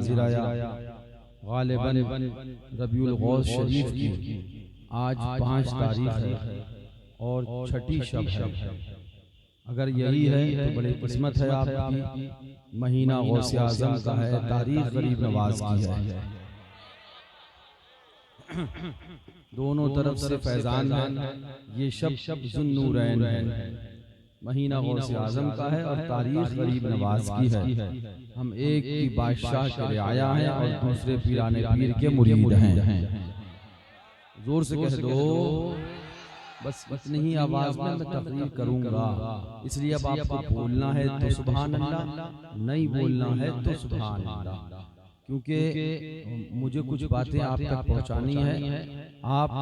हाजिर आया। गालिबन रबीउल गौस शरीफ की आज 5 तारीख है और 6ठी शब है। अगर यही है तो बड़ी किस्मत है आपकी। महीना गौसे आजम का है, तारीख गरीब नवाज की है। दोनों तरफ से फैजान है। ये शब ज़ुन्नूरैन है। महीना गौसे आजम का है और तारीख गरीब नवाज की है। हम एक की बादशाह के रियाया हैं और दूसरे पीराने पीर के मुरीद हैं। जोर से कह दो। बस इतनी ही आवाज में मैं तकरीर करूंगा, इसलिए अब आपको बोलना है तो सुभान अल्लाह, नहीं बोलना है तो सुभान अल्लाह, क्योंकि मुझे कुछ बातें आप तक पहुंचानी है। आप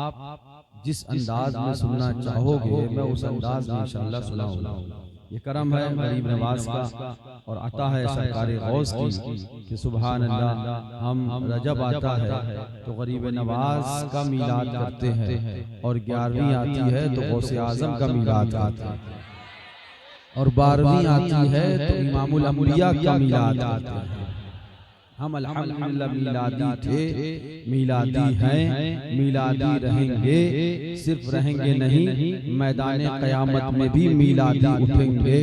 जिस अंदाज में सुनना चाहोगे मैं उस अंदाज में इंशाअल्लाह सुनाऊंगा। ये करम है गरीब नवाज का और अता है सरकार गौस की कि सुभान अल्लाह, हम रजब आता है तो गरीब नवाज का मीलाद करते हैं और 11वीं आती है तो गौसे आजम का मीलाद करते हैं और 12वीं आती है तो इमामुल अंबिया का मीलाद करते हैं। हम अल्हम्दुलिल्लाह मीलादी थे, मीलादी हैं, मीलादी रहेंगे। सिर्फ रहेंगे नहीं, मैदान क़यामत में भी मीलादी उठेंगे।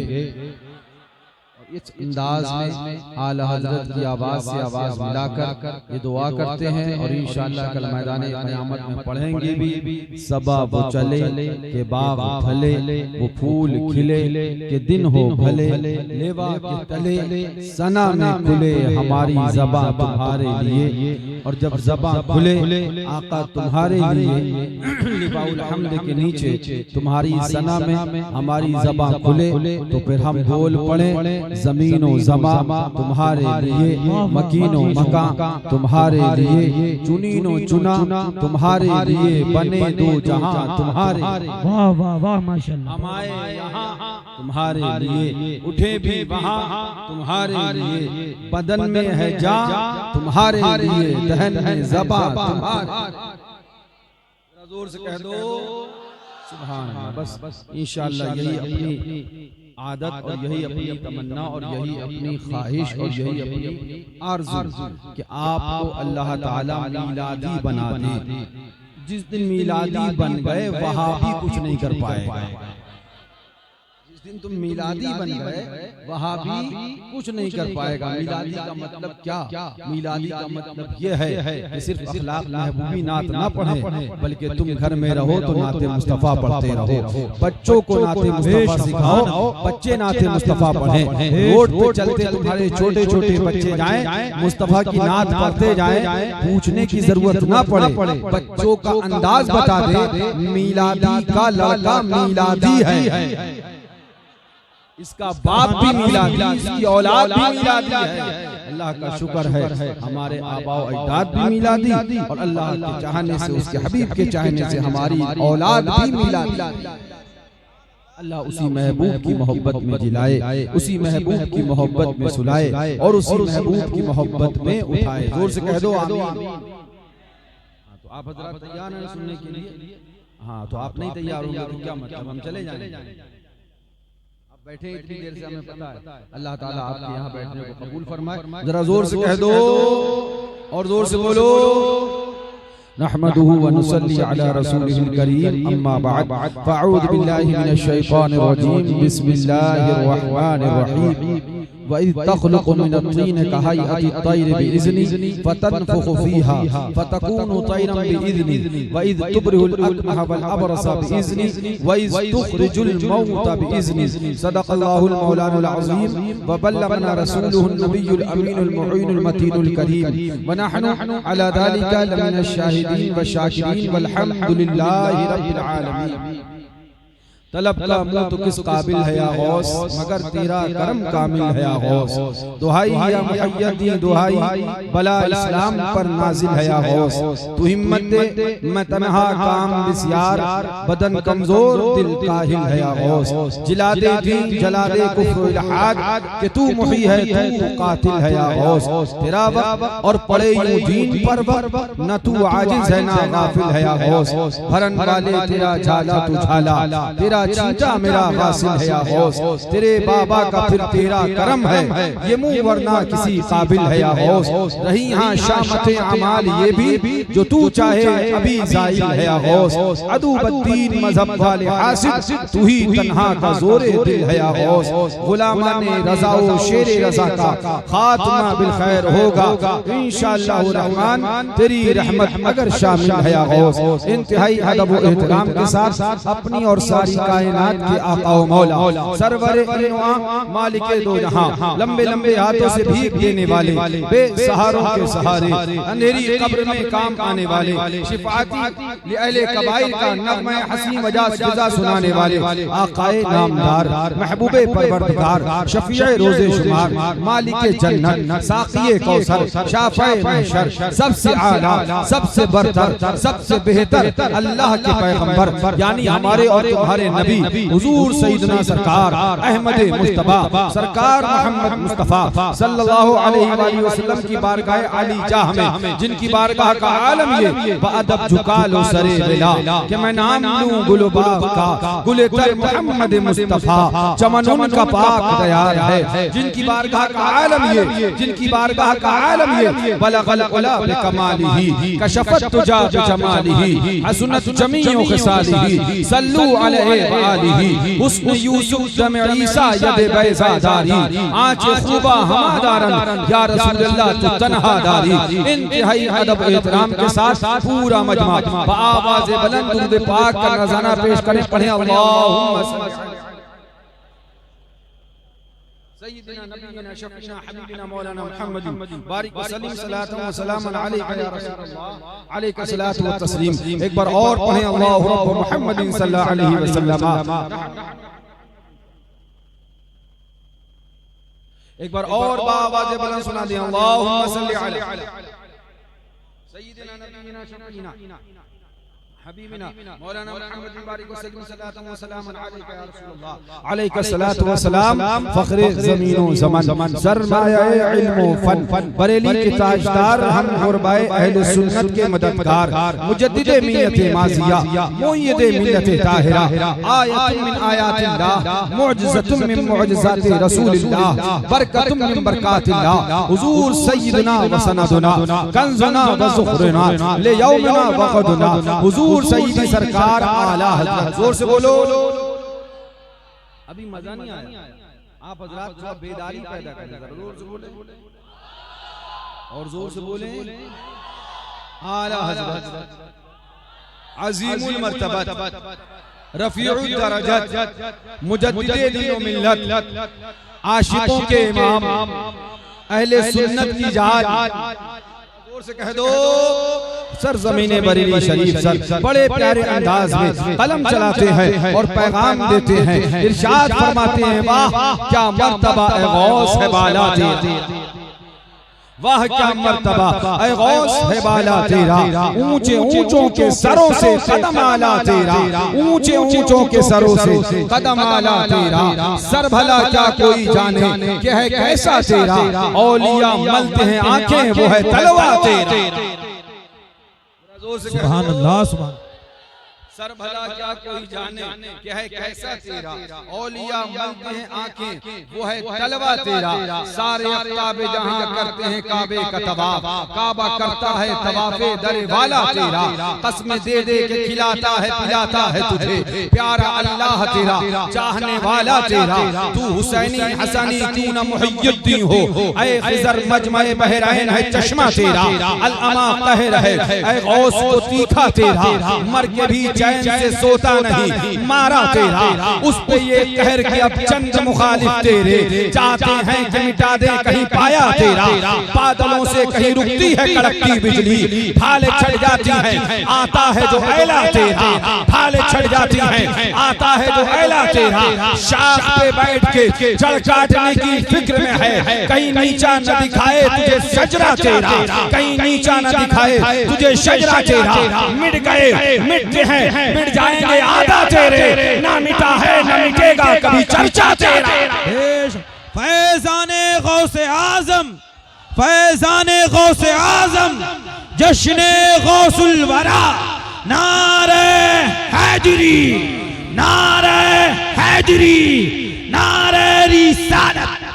इस अंदाज में आला हज़रत की आवाज़ से आवाज़ मिलाकर ये दुआ करते हैं और इंशाअल्लाह कल मैदान क़यामत में पढ़ेंगे भी। सबा वो चले के बाग फले, वो फूल खिले के दिन हो भले, लेवा के तले सना में खुले हमारी ज़बां तुम्हारे लिए। और जब ज़बां खुले आका तुम्हारे लिए, लिवाउल हम्द के नीचे तुम्हारी सना में हमारी ज़बां खुले तो फिर हम बोल पड़े। ज़मीनो ज़मा तुम्हारे लिए, मकीनो मकां तुम्हारे लिए, चुनीनो चुना तुम्हारे लिए, बने दो जहां तुम्हारे। वाह वाह वाह माशाअल्लाह। हम आए यहाँ तुम्हारे लिए, उठे भी वहाँ तुम्हारे लिए, बदन में है जान तुम्हारे लिए, दहन में ज़बां तुम्हारे। जोर से कह दो सुभान अल्लाह। बस इंशाअल्लाह यही अपनी आदत और यही अपनी तमन्ना और यही अपनी ख्वाहिश और यही अपनी आरज़ू कि आपको अल्लाह ताला मीलादी बना दे। जिस दिन मीलादी बन गए वहाँ भी कुछ नहीं कर पाएगा। जिस दिन तुम मीलादी बन गए वहाँ भी कुछ नहीं कर पाएगा। मीलादी का मतलब क्या? मीलादी का मतलब यह है कि सिर्फ अखलाक महबूबी नात ना पढ़े, बल्कि तुम घर में रहो तो नाते मुस्तफ़ा पढ़ते रहो। बच्चों को नाते मुस्तफ़ा सिखाओ, बच्चे नाते मुस्तफ़ा पढ़ें। रोड पे चलते तुम्हारे छोटे छोटे बच्चे जाएं, मुस्तफ़ा की नात पढ़ते जाएं, पूछने की जरूरत ना पड़े। बच्चों का अंदाज बता दे, मीलादी का लड़का मीलादी है, इसका बाप भी मीलादी, इसकी औलाद भी मीलादी है। अल्लाह का शुक्र है हमारे आबाओ अजदाद भी मीलादी और अल्लाह के चाहने से, उसके हबीब के चाहने से हमारी औलाद भी मीलादी। अल्लाह उसी महबूब की मोहब्बत में जिलाए, उसी महबूब की मोहब्बत में सुलाए और उसी महबूब की मोहब्बत में उठाए। जोर से कह दो आमीन। तो आप हज़रात तैयार हैं सुनने के लिए? हाँ, तो आप नहीं तैयार होंगे तो क्या मतलब, हम चले जाएंगे। बैठे इतनी देर से हमें पता है। अल्लाह ताला आपके यहाँ बैठने को कबूल फरमाए। जरा जोर से कह दो और जोर से बोलो। नहमदुहु व नुसल्ली अला रसूलिहिल करीम, अम्मा बअद, फअऊज़ु बिल्लाहि मिनश शैतानिर रजीम, बिस्मिल्लाहिर रहमानिर रहीम। वइज़ तख़लुक़ु मिनत-तीन कहयअति तैर बिइज़्नी फतनफ़ुख़ु फ़ीहा फ़तकूनु तैरन बिइज़्नी वइज़ तुबरिहुल अकमह वल अबरस बिइज़्नी वइज़ तुख़रिजुल मौत बिइज़्नी। सदक़ल्लाहुल मौलानुल अज़ीम व बल्लगना रसूलुहुन नबियुल अमीनुल मुईनुल मतीनुल करीम व नहनु अला ज़ालिका लमिनश शाहिदीन व शाकिरीन वल्हम्दुलिल्लाहि रब्बिल आलमीन। तलब का मुँह तो किस काबिल है या गौस, मगर तेरा करम कामिल है या गौस। दुहाई या मुहय्यदी दुहाई, बला इस्लाम पर नाजिल है या गौस। तू हिम्मत दे मैं तन्हा काम बिस्यार, बदन कमजोर दिल काहिल है या गौस। जिला दे दीन जला दे कुफ्र इल्हाद, कि तू मुही है तू कातिल है या गौस। तेरा वक्त और पड़े यूं दीन पर न तू आजिज है ना गाफिल है या गौस। भरन वाले तेरा झाला तू झाला, तेरा तेरा छींटा मेरा गासिल है या गौस, तेरे बाबा का फिर तेरा करम है, ये मुंह वरना किसी काबिल है या गौस। रही यहाँ शामत अमाल ये भी जो तू चाहे अभी जाइल है या गौस। अदुबद्दीन मजहब वाले हासिद तू ही तन्हा का जोरे दिल है या गौस। गुलामाने रज़ा व शेरे रज़ा का खात्मा बिल खैर होगा इंशाअल्लाह रहमान, तेरी रहमत अगर शामिल है या गौस। इंतहाई अदब व एहतराम के साथ अपनी और सारी कायनात के आका व मौला सरवर मालिक दो जहां, लंबे लंबे हाथों से भीख देने वाले, बेसहारों के सहारे, अंधेरी कब्र में काम आने वाले, शिफाती लिअहले कबाइर का नग़्मा हसीन मजाज फिजा सुनाने वाले, आकाए नामदार महबूबे परवरदिगार, शफीए रोज़े शुमार, मालिके जन्नत, साक़िए कौसर, शाफ़ाए महशर, सबसे आला, सबसे बरतर, सबसे बेहतर अल्लाह के पैगंबर यानी हमारे और तुम्हारे नबी हुजूर सैयदना सरकार अहमद मुस्तफा सरकार मोहम्मद मुस्तफा सल्लल्लाहु अलैहि वसल्लम की बारगाह आली जाह में, जिनकी बारगाह का आलम ये बअदब झुका लो सरे बिला कि मैं नाम लूं गुलबाग का, गुलेतर मोहम्मद मुस्तफा चमन उनका पाक तैयार है, जिनकी बारगाह का आलम ये, जिनकी बारगाह का आलम ये, बलगल उला बिकमालिही कशफत तुजा बिजमालिही हसनत जमीउ खिसालिही सल्लु अलैहि व आलिही हुस्न यूसुफ दम ईसा यद बैज़ा दारी आंचे खूबा हमादारन या रसूलल्लाह तू तन्हा दारी। इंतहाई अदब एहतराम के साथ पूरा मजमा बआवाज़ बुलंद दुरूद पाक का नज़ारा पेश करें, पढ़ें अल्लाहुम्मा सल्ली सय्यिदना नबीना शफीना हबीबना मौलाना मुहम्मद बारिक वसल्लिम सलातन व सलामन अलैका या रसूलल्लाह अलैका सलातु व तस्लीम। एक बार और पढ़ें अल्लाहु रब्ब मुहम्मदिन सल्लल्लाहु अलैहि वसल्लम। एक बार और बावाज़ बुलंद सुना दें अल्लाहुम्मा सल्ली अला सय्यिदना नबीना शफीना हबीबना मौलाना मुहम्मद बारिक वसल्लम सलातन व सलामन अलैका या रसूलल्लाह अलैका सलातु व सलाम। फखरे ज़मीन व ज़मान सरमाया इल्म व फन बरेली के ताजदार हम गुरबाए अहले सुन्नत के मददगार मुजद्दिदे मिल्लत माज़िया मुय्यिदे मिल्लत ताहिरा आयतुम मिन आयातिल्लाह मुअजिज़तुम मिन मुअजिज़ाति रसूलिल्लाह बरकतुम मिन बरकातिल्लाह हुजूर सय्यिदना व सनदुना कंज़ुना व ज़ुखरुना ले यौमना व ग़दुना हुजूर सईदी सरकार आला हज़रत। जोर से बोलो, अभी मजा नहीं आया, आप हजरात थोड़ा बेदारी पैदा करें, जोर से बोले और जोर से बोले आला हज़रत अज़ीमुल मर्तबत रफ़ीउद दरजत मुजद्दिदे दीन व मिल्लत आशिकों के इमाम अहले सुन्नत की जात से कह दो सरज़मीने बरेली शरीफ सर बड़े प्यारे अंदाज में कलम चलाते हैं और पैगाम देते हैं, इरशाद फरमाते हैं वाह क्या मर्तबा ए गौस है बाला तेरा, वाह क्या मर्तबा ऐ गौस है बाला तेरा, ऊंचे ऊंचों के सरों से कदम आला तेरा, ऊंचे ऊंचों के सरों से कदम आला तेरा, सर भला क्या कोई जाने कि है कैसा तेरा, औलिया मलते हैं आंखें वो है तलवा तेरा। सुभान अल्लाह सुभान। सर भला क्या कोई जाने क्या है कैसा तेरा, औलिया मलते हैं आंखें वो है तलवा तेरा, सारे अफ्ताब जहां करते हैं काबे का तवाफ, काबा करता है तवाफे दर वाला तेरा, कसम दे दे के खिलाता है पिलाता है तुझे प्यारा अल्लाह तेरा, चाहने वाला तेरा, तू हुसैनी हसनी तू न मुहियुद्दीन हो, ऐ खिज़र मजमे बहरैन है चश्मा तेरा, अल अमा कहर है ऐ गौस को तीखा तेरा, मर के भी चैन से सोता नहीं मारा तेरा, उस पे ये कहर कि अब चंद मुखालिफ तेरे चाहते हैं कि मिटा दे कहीं पाया तेरा, बादलों से कहीं रुकती है कड़कती बिजली, भाले छड़ जाती है आता है जो ऐला तेरा, भाले छड़ जाती है आता है जो ऐला तेरा, शाख पे बैठ के जड़ काटने की फिक्र में है, कहीं नीचा न दिखाए तुझे शजरा तेरा, कहीं नीचा न दिखाए तुझे शजरा तेरा, मिट गए मिटते हैं मिट जाएंगे आदा तेरे, ना मिटा है ना मिटेगा कभी चर्चा तेरा। फैज़ाने गौसे आज़म, फैज़ाने गौसे आज़म, जश्ने गौसुल वरा, नारे हैदरी नारे हैदरी, नारे रिसालत।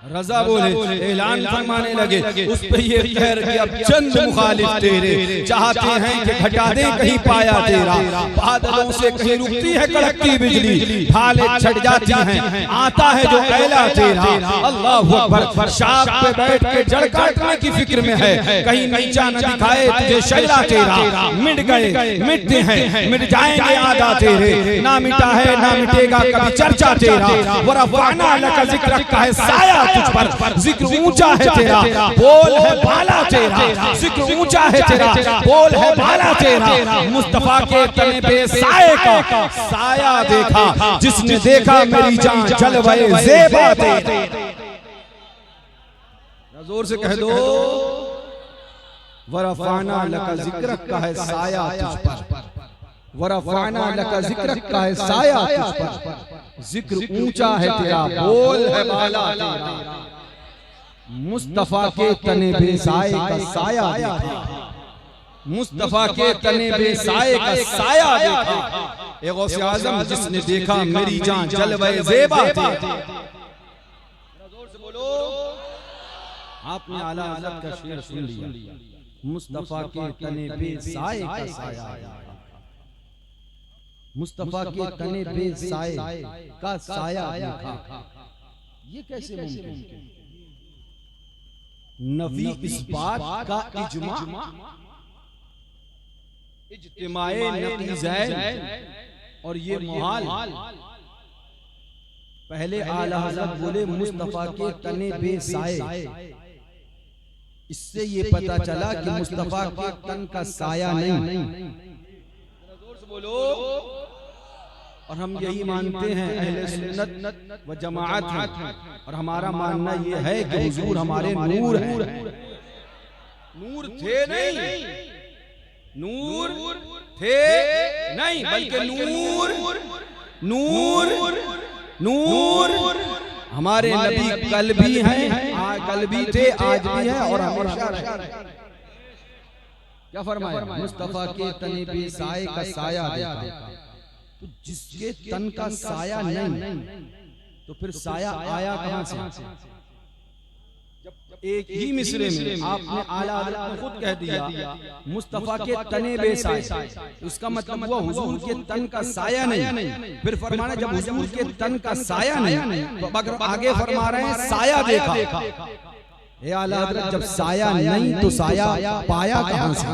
रजा बोले, ऐलान फरमाने लगे, उस पे ये खैर कि अब चंद मुखालिफ तेरे चाहते हैं कि घटा दे कहीं पाया तेरा। बादलों से कहीं रुकती है कड़कती बिजली, ढाले छट जाती हैं, आता है जो ऐला तेरा। अल्लाह अकबर। शाख पे बैठ के जड़ काटने की फिक्र में है, कहीं नीचा न दिखाए तुझे शैला तेरा। मिट गए मिटते हैं, मिट जाएंगे आदा तेरे, ना मिटा है ना मिटेगा कभी चर्चा तेरा। वरफ़अना लका ज़िक्रक का है साया तुझ पर, जिक्र ऊंचा है तेरा, बोल है बाला तेरा। जिक्र ऊंचा है तेरा, बोल है बाला तेरा। मुस्तफा के तने पे साए का साया देखा, जिसने देखा मेरी जान जलवाए ज़ेबा तेरे। जोर से कह दो, वरफ़अना लका ज़िक्रक का है साया तुझ पर, वरफ़अना लका ज़िक्रक का है साया तुझ पर। जिक्र ऊंचा है तेरा, बोल है बाला तेरा। मुस्तफा के तने पे साए का साया देखा, मुस्तफा के तने पे साए का साया देखा। ए गौसे आज़म जिसने देखा मेरी जान जलवाए ज़ेबा तेरा। जोर से बोलो। आपने आला हज़रत का शेर सुन लिया, मुस्तफा के तने पे साए का साया, मुस्तफा के तने पे साए का साया देखा। ये कैसे मुमकिन? नबी इस बात का इजमा, इज्तिमाए नकीज़ैन और ये मुहाल। पहले आला हज़रत बोले मुस्तफा के तने पे साए, इससे ये पता चला कि मुस्तफा के तन का साया नहीं। जोर से बोलो। और हम यही मानते हैं अहले सुन्नत व जमाअत हैं, और हमारा मानना ये है कि हुजूर हमारे नूर हैं। नूर थे नहीं, नूर थे नहीं, बल्कि नूर नूर नूर हमारे नबी कल भी हैं, कल भी थे, आज भी हैं और हमेशा रहेंगे। क्या फरमाया? मुस्तफा के तने पे साए का साया देखा। तो जिसके तन का साया नहीं, तो फिर साया आया कहां से? एक ही मिसरे में आपने आला हज़रत ने खुद कह दिया मुस्तफा के तने पे साया, उसका मतलब हुआ हुजूर के तन का साया नहीं। फिर फरमाना जब हुजूर के तन का साया नहीं, तो अगर आगे फरमा रहे हैं साया देखा। ए आला हज़रत जब साया नहीं तो साया पाया कहां से?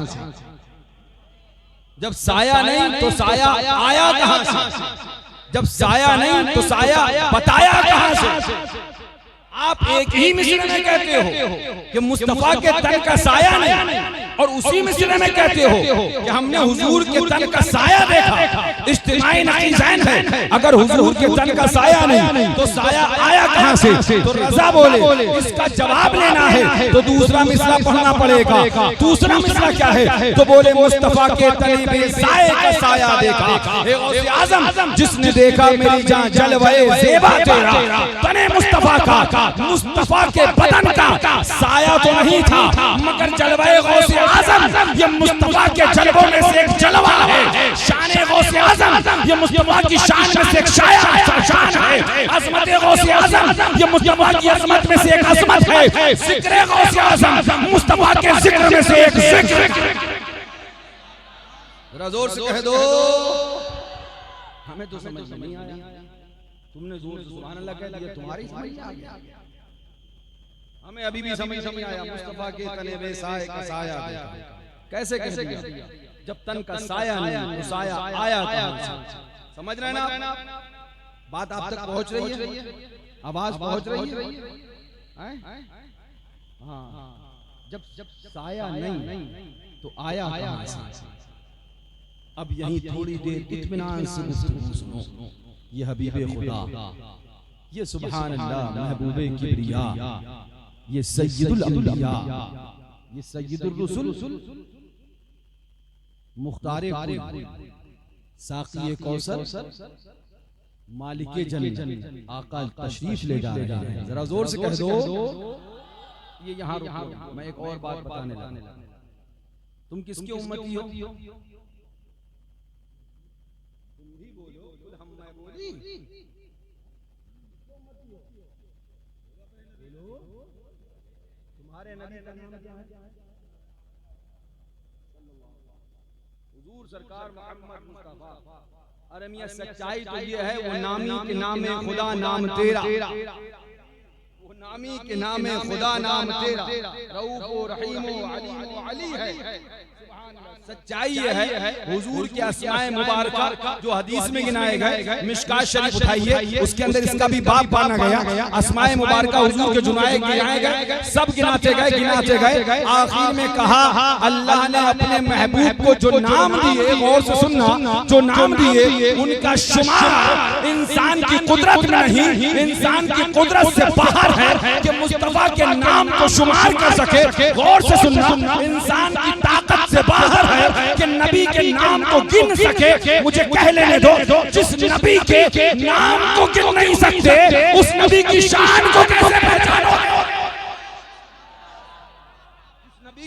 जब साया नहीं तो साया आया कहां से? जब साया नहीं तो साया बताया कहां से? आप एक ही मिसरे में कहते हो कि मुस्तफा के तन का साया नहीं, और उसी मिसरे में कहते हो कि हमने हुजूर के तन का साया देखा। इज्तिमाई नकीज़ैन है, अगर हुजूर के तन का साया नहीं तो साया आया कहां से? तो रजा बोले इसका जवाब लेना है तो दूसरा मिसरा पढ़ना पड़ेगा। दूसरा मिसरा क्या है? तो बोले मुस्तफा के तन पे साए का साया देखा। ए गौसे आज़म जिसने देखा मेरी जान जलवाए ज़ेबा तेरा। तने मुस्तफा का, मुस्तफा के बदन का साया तो नहीं था, मगर जलवाए गौसे आज़म ये मुस्तफा के जलवों में से एक जलवा है। शान गौसे आज़म ये मुस्तफा की शान में से एक शान है। अज़मत गौसे आज़म ये मुस्तफा की अज़मत में से एक अज़मत है। ज़िक्र गौसे आज़म मुस्तफा के ज़िक्र में से एक ज़िक्र। जोर से कह दो। हमें तो समझ में नहीं आया, तुमने जोर से सुभान अल्लाह कह दिया, तुम्हारी समझ में आ गया। हमें अभी भी समझ नहीं आया मुस्तफा के तने पे साए का साया कैसे कह दिया? जब तन का साया नहीं तो साया आया कहां से? समझ रहे हैं ना? बात आप तक पहुंच रही है? आवाज पहुंच रही है? हाँ। जब साया नहीं तो आया कहां से? अब यही थोड़ी देर इत्मीनान से गुफ्तगू सुनो। ये हबीबे खुदा, ये सुभान अल्लाह महबूबे किबरिया, ये सय्यदुल अंबिया, ये सय्यदुर रुसुल, मुख्तारे कुल, साक़िए कौसर, मालिके जन्नत, आका तशरीफ ले जा रहे हैं। जरा जोर से कह दो। ये यहाँ रुको, मैं एक और बात बताने लगा। तुम किसके उम्मती हो? तुम भी बोलो। तुम्हारे नबी का नाम क्या है? हुजूर सरकार मोहम्मद मुस्तफा। अरे मियां सच्चाई तो ये है, वो नामी के नाम में खुदा नाम तेरा, वो नामी के नाम में खुदा नाम तेरा, रऊफ रहीम अली है। सच्चाई ये है, हुजूर के अस्माए मुबारका जो हदीस में गिनाए गए, मिशकात शरीफ उठाइए, उसके अंदर इसका भी बाब माना गया। अस्माए मुबारका हुजूर के गिनाए गए, सब गिनाते गए। आखिर में कहा अल्लाह ने अपने महबूब को जो नाम दिए, गौर से सुनना, जो नाम दिए उनका शुमार इंसान की कुदरत में नहीं, इंसान की कुदरत से बाहर है कि मुस्तफा के नाम को शुमार कर सके। गौर से सुनना, इंसान की ताकत से बाहर है कि नबी के नाम को गिन सके। मुझे कह लेने दो, जिस नबी के नाम को गिन नहीं सकते, उस नबी की शान को कैसे पहचानोगे?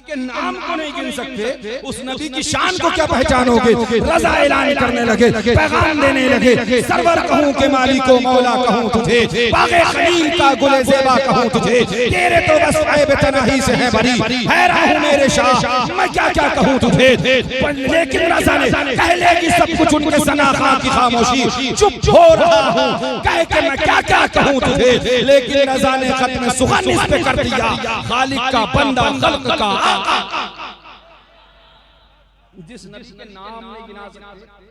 के नाम को नहीं गिन सकते, उस नबी की शान को क्या पहचानोगे? रजा ऐलान करने लगे, पैगाम देने लगे, सरवर कहूं के मालिक को मौला कहूं तुझे, बागे खलील का गुले ज़ेबा कहूं तुझे, तेरे तो बस ऐब तनाही से है बरी, हैरान हूं मेरे शाह मैं क्या क्या कहूं तुझे। लेकिन रजा ने कह लेगी सब कुछ उनके सना खां की खामोशी, चुप हो रहा हूं कह के मैं क्या क्या कहूं तुझे। लेकिन रजा ने खत्म सुखन इस पे कर दिया, खालिक का बंदा खल्क का जिस नबी के नाम नहीं गिना सकते,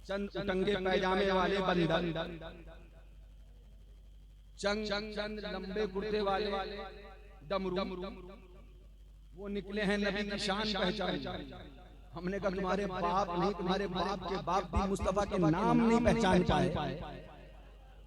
चंद उटंगे पैजामे वाले बंदर, चंद लंबे कुर्ते वाले डमरू, वो निकले हैं नबी की शान पहचान। हमने कहा तुम्हारे बाप नहीं, तुम्हारे बाप के बाप भी मुस्तफा के नाम नहीं पहचान पाए।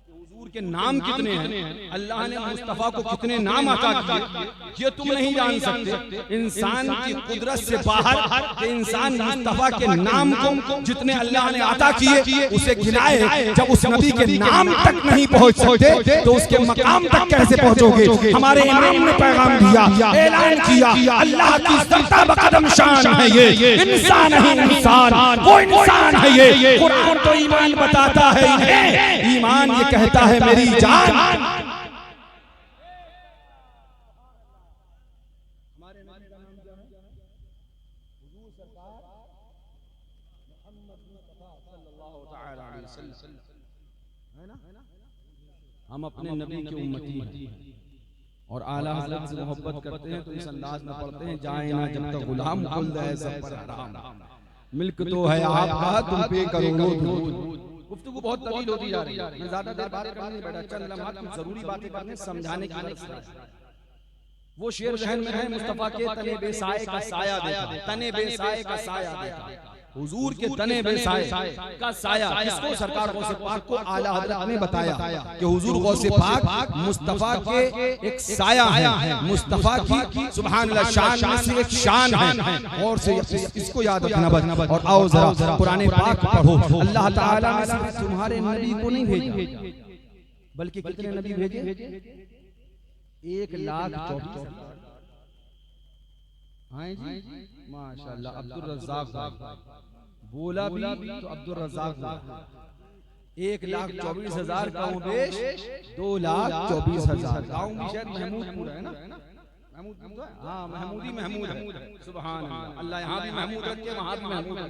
हुजूर के नाम कितने हैं, अल्लाह ने मुस्तफा को कितने नाम अता किए, ये तुम नहीं जान सकते। इंसान की कुदरत से बाहर इंसान मुस्तफा के नाम को जितने अल्लाह ने अता किए उसे गिनाए। जब उस नबी के नाम तक नहीं पहुंच सकते तो उसके मकाम तक कैसे पहुंचोगे? हमारे इमाम ने पैगाम दिया, ऐलान किया, अल्लाह की सत्ता बकदम शान है ये, इंसान नहीं इंसान, वो इंसान है ये। कुरान तो ईमान बताता है इन्हें, ईमान ये कहता है मेरी जान। हमारे नबी का नाम क्या है? हुजूर सरकार मोहम्मद मुस्तफा सल्लल्लाहु तआला अलैहि वसल्लम, है ना? हम अपने नबी के उम्मती हैं और आला हज़रत से मोहब्बत करते हैं तो इस अंदाज में पढ़ते हैं, जाए ना जब तक गुलाम खुल्द है सब पर हराम, मिल्क तो है आपका तुम पे करोड़ों दूध। गुफ्तगू बहुत तवील होती जा रही है, मैं ज्यादा देर बात करने नहीं बैठा, चंद लम्हात कुछ जरूरी बातें करने समझाने की मदद से। वो शेर जहन में है, मुस्तफा के तने बेसाए का साया देखा, तने बेसाए का साया देखा, हुजूर के तने बेसाए का साया किसको? सरकार गौसे पाक को आला हज़रत ने बताया कि हुजूर गौसे पाक मुस्तफा के एक साया है, मुस्तफा की सुभान अल्लाह शान में से एक शान है। और से इसको याद रखना बस। और आओ जरा कुरान पाक पढ़ो, अल्लाह ताला ने सिर्फ तुम्हारे नबी को नहीं भेजा बल्कि कितने नबी भेजे? 1,24,000। हाँ जी माशाल्लाह। अब्दुल रज़्ज़ाक़ बोला भी तो अब्दुल रज़्ज़ाक़ 1,24,000 गाँव बेश 2,24,000 गाँव भी शायद महमूदपुर है ना? महमूद, हाँ महमूदी महमूद है। सुभान अल्लाह, अल्लाह यहाँ भी महमूद रखे वहाँ भी महमूद है।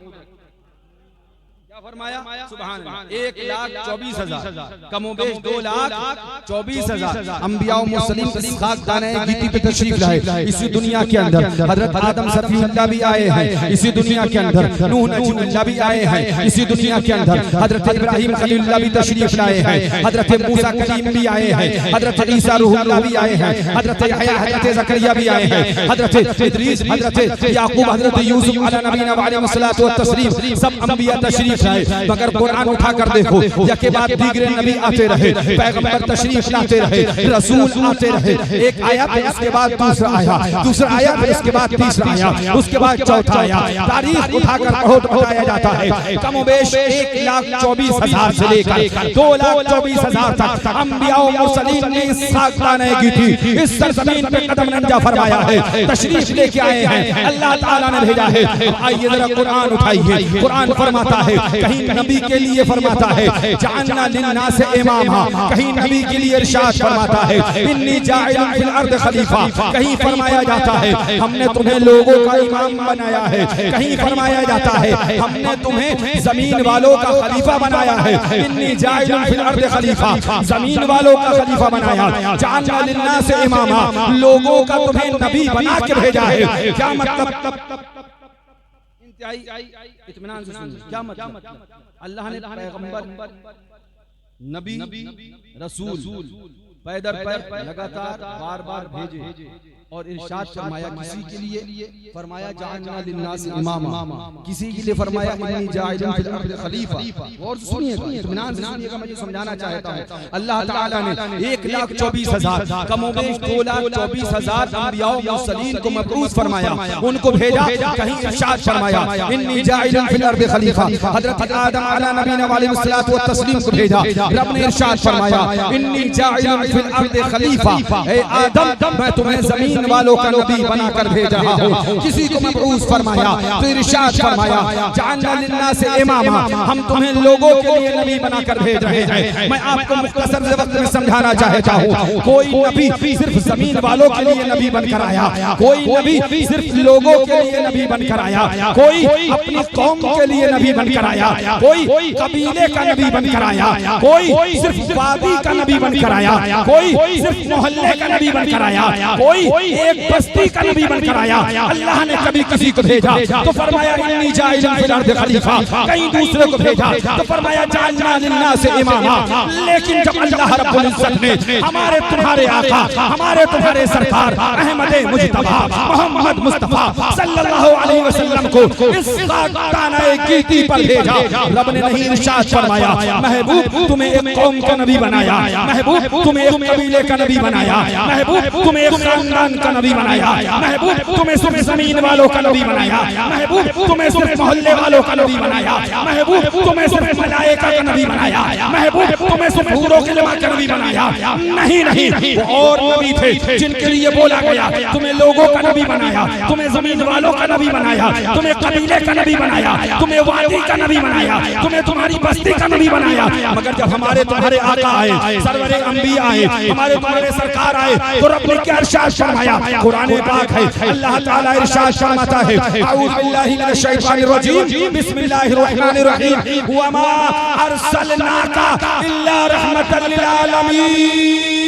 क्या फरमाया? सुभान अल्लाह। 1,24,000 कमोबेश 2,24,000 अंबिया और मुरसलीन के खाकदाने गीती पे तशरीफ लाए इसी दुनिया के अंदर। हजरत आदम सफ़ीउल्लाह भी आए हैं इसी दुनिया के अंदर, नूह नजीबुल्लाह भी आए हैं इसी दुनिया के अंदर, हजरत इब्राहिम खलीलुल्लाह भी तशरीफ लाए हैं, हजरत मूसा कलीम भी आए हैं, हजरत ईसा रूहुल्लाह भी आए हैं, हजरत यहया हजरत ज़करिया भी आए हैं, हजरत इदरीस हजरत याकूब हजरत यूसुफ अला नबीना व अलैहि सल्लतु व तस्लीम सब अंबिया तशरीफ। मगर कुरान उठा कर देखो, यके बाद दीगरे नबी आते रहे, पैगंबर तशरीफ लाते रहे, रसूल आते रहे। एक आया फिर उसके बाद दूसरा आया, दूसरा आया फिर उसके बाद तीसरा आया, उसके बाद चौथा आया। तारीख उठाकर बहुत बताया जाता है, कमोबेश 1,24,000 से लेकर 2,24,000 तक अंबिया और मुरसलीन ने इस खाकदाने की थी, इस सरजमीन पे कदम रंजा फरमाया है, तशरीफ लेके आए हैं, अल्लाह ताला ने भेजा है। आइए जरा कुरान उठाइए, कुरान फरमाता है कहीं नबी के लिए फरमाता है जअलना लिन्नास इमामा, कहीं नबी के लिए इरशाद फरमाता है इन्नी जाइलुन फिल अर्द खलीफा, कहीं फरमाया जाता है हमने तुम्हें लोगों का इमाम बनाया है, कहीं फरमाया जाता है हमने तुम्हें जमीन वालों का खलीफा बनाया है। इन्नी जाइलुन फिल अर्द खलीफा, जमीन वालों का खलीफा बनाया। जअलना लिन्नास इमामा, लोगों का तुम्हें नबी बना के भेजा है। क्या मतलब? इत्मीनान से सुनिए, क्या मतलब? अल्लाह ने पैगंबर, नबी, रसूल पैदर पर लगातार बार बार भेजे और इरशाद फरमाया किसी के लिए फरमाया जअलना लिन्नास इमामा, किसी के लिए फरमाया इन्नी जाइलुन फिल अर्द खलीफा। और सुनिएगा, इत्मीनान से सुनिएगा, मैं ये समझाना चाहता हूं अल्लाह ताला ने 1,24,000 कमोबेश 2,24,000 अंबिया और मुरसलीन को मबऊस फरमाया, उनको भेजा। कहीं इरशाद फरमाया इन्नी जाइलुन फिल अर्द खलीफा, हजरत आदम अला नबीना अलैहिस्सलातु व तस्लीम को भेजा। रब ने इरशाद फरमाया इन्नी जाइलुन फिल अर्द खलीफा, ए आदम मैं तुम्हें जमीन वालों का नबी बनाकर भेज रहा हूं। किसी को मबऊस फरमाया तो इरशाद फरमाया जअलना लिन्नास इमामा, हम तुम्हें लोगों के लिए नबी बनाकर भेज रहे हैं। मैं आपको मुख्तसर वक्त में समझाना चाहता हूं, कोई नबी सिर्फ जमीन वालों के लिए नबी बनकर आया, कोई नबी सिर्फ लोगों के लिए नबी बनकर आया, कोई अपनी कौम के लिए नबी बनकर आया, कोई कबीले का नबी बनकर आया, कोई सिर्फ वादी का नबी बनकर आया, कोई सिर्फ मोहल्ले का नबी बनकर आया, कोई एक बस्ती का नबी बनकर आया। अल्लाह ने कभी किसी को भेजा तो फरमाया इन्नी जाइलुन फिल अर्द खलीफा, कहीं दूसरे को भेजा तो फरमाया जअलना लिन्नास इमामा। लेकिन जब अल्लाह रब्बुल इज्जत ने हमारे तुम्हारे आका, हमारे तुम्हारे सरकार अहमद मुज्तबा मोहम्मद मुस्तफा सल्लल्लाहु अलैहि वसल्लम को इस कानाए कीर्ति पर भेजा, रब ने नहीं इरशाद फरमाया महबूब तुम्हें एक कौम का नबी बनाया, महबूब तुम्हें एक कबीले का नबी बनाया, महबूब तुम्हें एक खानदान का नबी बनाया, महबूब तुम्हें सिर्फ जमीन वालों का नबी बनाया, महबूब तुम्हें सिर्फ मोहल्ले वालों का नबी बनाया, महबूब तुम्हें सिर्फ मलाइका का नबी बनाया, महबूब तुम्हें सिर्फ हूरों के लिबास का नबी बनाया। नहीं नहीं, वो और नबी थे जिनके लिए बोला गया तुम्हें लोगों का नबी बनाया, तुम्हें जमीन वालों का नबी बनाया, तुम्हें कबीले का नबी बनाया, तुम्हें वादी का नबी बनाया, तुम्हें तुम्हारी बस्ती का नबी बनाया। मगर जब हमारे तुम्हारे आका आए, सरवरे अंबिया आए, हमारे तुम्हारे सरकार आए तो रब ने क्या इरशाद फरमाया? कुरान पाक है, अल्लाह ताला इरशाद फरमाता है अऊज़ु बिल्लाहि मिनश शैतानिर रजीम, बिस्मिल्लाहिर रहमानिर रहीम, व मा अरसलनाका इल्ला रहमतल लिल आलमीन।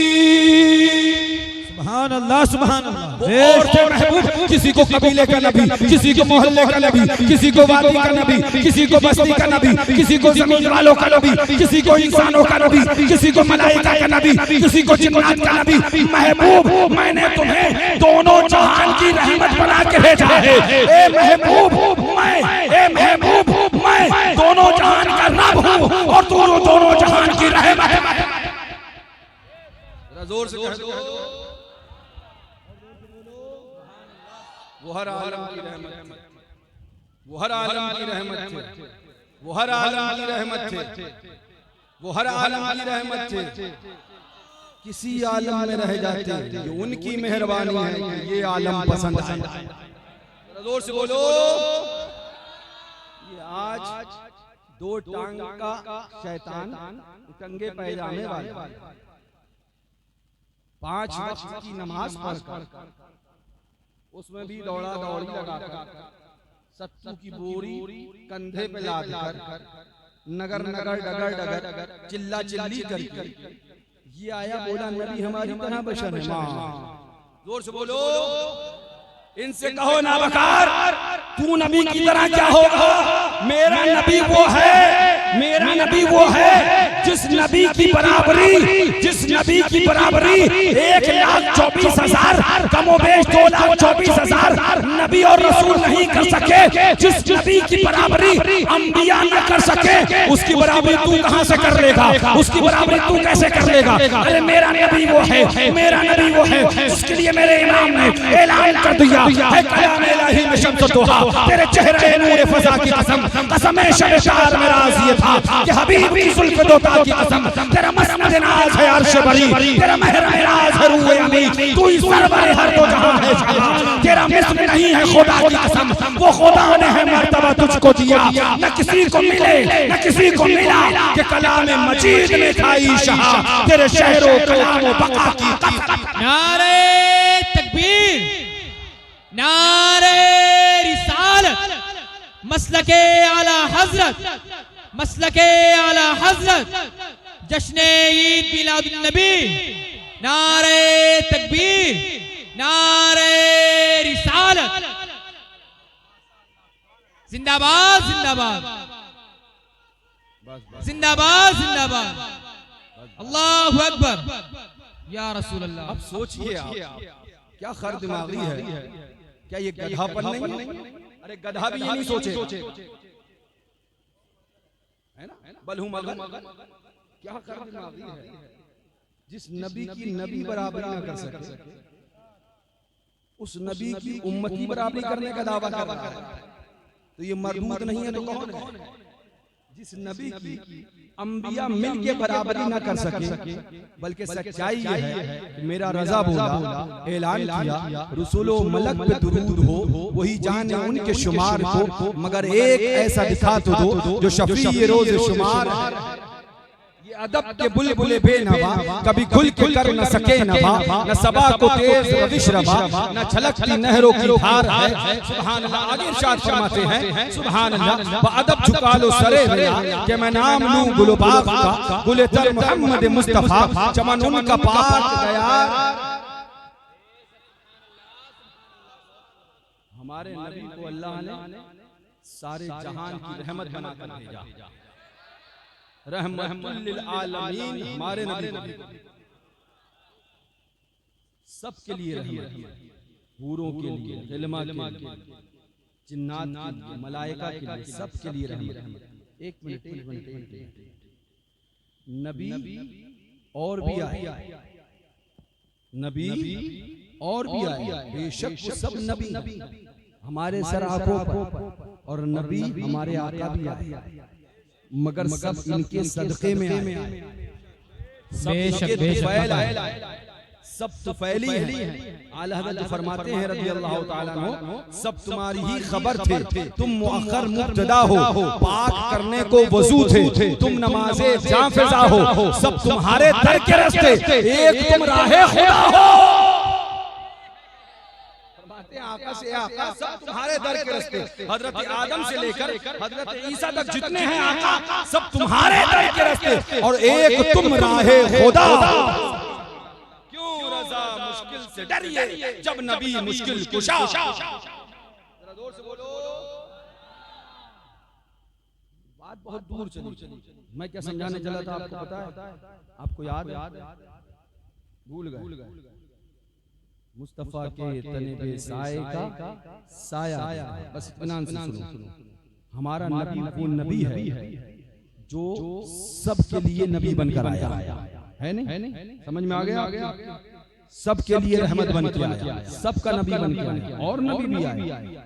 सुभान अल्लाह, सुभान अल्लाह। और थे महबूब किसी को कबीले का नबी, किसी को मोहल्ले का नबी, किसी को वादी का नबी, किसी को बस्ती का नबी, किसी को जमीन वालों का नबी, किसी को इंसानों का नबी, किसी को मलाइका का नबी, किसी को जिन्नात का नबी। महबूब मैंने तुम्हें दोनों जहान की रहमत बना के भेजा है। ए महबूब मैं दोनों जहान का रब हूँ और दोनों जहान की रहमत। जोर से कह दो वो हर आलम की रहमत थे, वो हर आलम की रहमत थे, वो हर आलम की रहमत थे, वो हर आलम की रहमत थे। किसी आलम में रह जाते ये उनकी मेहरबानी है कि ये आलम पसंद आया। जोर से बोलो। ये आज दो टांग का शैतान टंगे पैजामे वाले 5 वक्त की नमाज पढ़कर उसमें भी दौड़ा दौड़ी लगाकर सत्तू की बोरी कंधे पे लादकर नगर नगर डगर डगर चिल्ला चिल्ली करके ये आया बोला नबी हमारी तरह बशर है। जोर से बोलो। इनसे कहो ना बकार तू नबी की तरह क्या होगा? मेरा नबी वो है, मेरा नबी वो है जिस नबी की बराबरी 1,24,000 कमोबेश 2,24,000 नबी और रसूल नहीं कर सके, जिस नबी की बराबरी अंबिया न कर सके, उसकी बराबरी तू कहां से कर लेगा? उसकी बराबरी तू कैसे कर लेगा? अरे मेरा नबी वो है, मेरा नबी वो है, उसके लिए मेरे इमाम ने ऐलान कर दिया है कलाम इलाही में शम्स दुहा, तेरे चेहरे नूर फज़ा की कसम, कसम शब शार में राज ये था कि हबीब की जुल्फ़ दोता की कसम, तेरा मसनद नाज है अर्श बरी, तेरा महरम राज है रूए अमी, तू ही सरवर हर दो जहां है जहां, तेरा मिस्र नहीं है खुदा की कसम, वो खुदा ने है मर्तबा तुझको दिया, न किसी को मिले न किसी को मिला कि कलाम मजीद में खाई शहा, तेरे शहरों कलाम बका की कसम। नारे तकबीर, नारे रिसालत, मसलके आला हजरत, मसलके आला हजरत, जश्न ईद मिलादुन नबी, नारे तकबीर, नारे रिसालत, जिंदाबाद जिंदाबाद जिंदाबाद जिंदाबाद, अल्लाहु अकबर या रसूल अल्लाह। अब सोचिए आप, क्या खर दिमागी है, क्या ये गधापन नहीं? अरे गधा भी ये नहीं सोचे, है ना? बलहू मगर क्या खर दिमागी है, जिस नबी की नबी बराबरी ना कर सके, उस नबी की उम्मती बराबरी करने का दावा कर रहा है। तो ये मरदूद नहीं है तो कौन है? जिस नबी की अंबिया मिल के बराबरी ना कर सके, बल्कि सच्चाई ये है कि मेरा रजा बोला, ऐलान किया, रसूलो मलक पे दुरूद हो, वही जाने उनके शुमार को, मगर एक ऐसा दिखा तो दो जो शफी ये रोज शुमार। ये अदब के बुलबुले बेनवा, कभी खुल के कर न सके नवा, न सबा को तेज रविश रवा, न छलकती नहरों की धार है। सुभान अल्लाह। आगे इरशाद फरमाते हैं सुभान अल्लाह, अदब झुका लो सरे मेरा कि मैं नाम लूं गुलबाग का, गुले तर मोहम्मद मुस्तफा, चमन उनका पाक गया। हमारे नबी को अल्लाह ने सारे जहान की रहमत बनाकर भेजा, रहमतुल लिल आलमीन। हमारे नबी सबके लिए रहमत, हूरों के लिए, इल्मा के लिए, जिन्नात के लिए, मलाइका के लिए, सबके लिए रहमत। एक मिनट, नबी और भी आए, नबी और भी आए, बेशक वो सब नबी हमारे सर आंखों पर, और नबी हमारे आका भी आए, मगर सब इनके सदक़े में आए, सब तुफैली हैं। आला हज़रत फरमाते हैं रज़ी अल्लाह ताला अन्हु, सब तुम्हारी ही खबर थे, तुम मुअख्खर मुब्तदा हो, पाक करने को वज़ू थे, तुम नमाज़े जाफ़िज़ा हो, सब तुम्हारे दर के रास्ते, एक तुम राहे खुदा हो। आका से आका, सब तुम्हारे दर के रास्ते, हजरत आदम से लेकर हजरत ईसा तक जितने हैं आका, सब तुम्हारे दर के रास्ते, और एक तुम राहे खुदा। क्यों रज़ा मुश्किल से डरिए जब नबी मुश्किल कुशा। जरा जोर से बोलो। बात बहुत दूर चली, मैं क्या समझाने चला था आपको पता है? आपको याद है? भूल गए। मुस्तफा के तने पे साए का साया, बस इत्मीनान से सुनो। हमारा नबी वो नबी है जो सबके लिए नबी बनकर आया है, नहीं? समझ में आ गया? सबके लिए रहमत बन के आया, सबका नबी बन के आया। और नबी भी आए,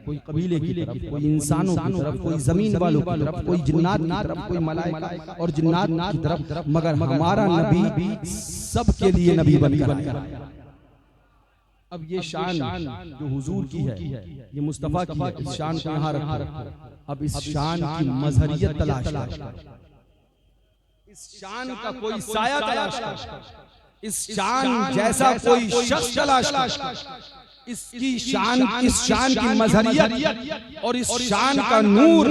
कोई कबीले की तरफ, कोई इंसानों की तरफ, कोई जमीन वालों की तरफ, कोई जिन्नात की तरफ, कोई मलाइका और जिन्नात की तरफ, मगर हमारा नबी सबके लिए नबी बनकर आया। अब ये शान जो हुजूर की है, ये मुस्तफा की है, इस शान को यहाँ रखो। अब इस शान की मजहरियत तलाश कर, इस शान का कोई साया तलाश कर, इस शान जैसा कोई शख्स तलाश कर, इसकी शान, इस शान की मजहरियत और इस शान का नूर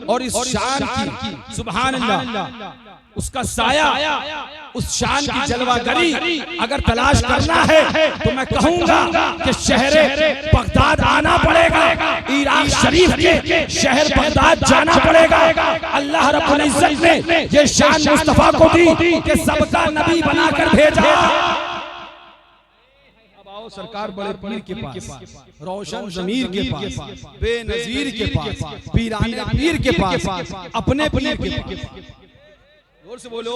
और इस शान की सुभान अल्लाह उसका साया, उस शान की जलवागरी अगर तलाश करना है तो मैं कहूंगा कि शहरे बगदाद आना पड़ेगा, इराक शरीफ के शहर बगदाद जाना पड़ेगा। अल्लाह रब्बुल इज्जत ने ये शान मुस्तफा को दी कि सबका नबी बनाकर भेजा। अब आओ सरकार बड़े पीर के पास, रोशन ज़मीर के पास, बेनज़ीर के पास, पीराने पीर के पास, अपने पीर के पास। जोर से बोलो।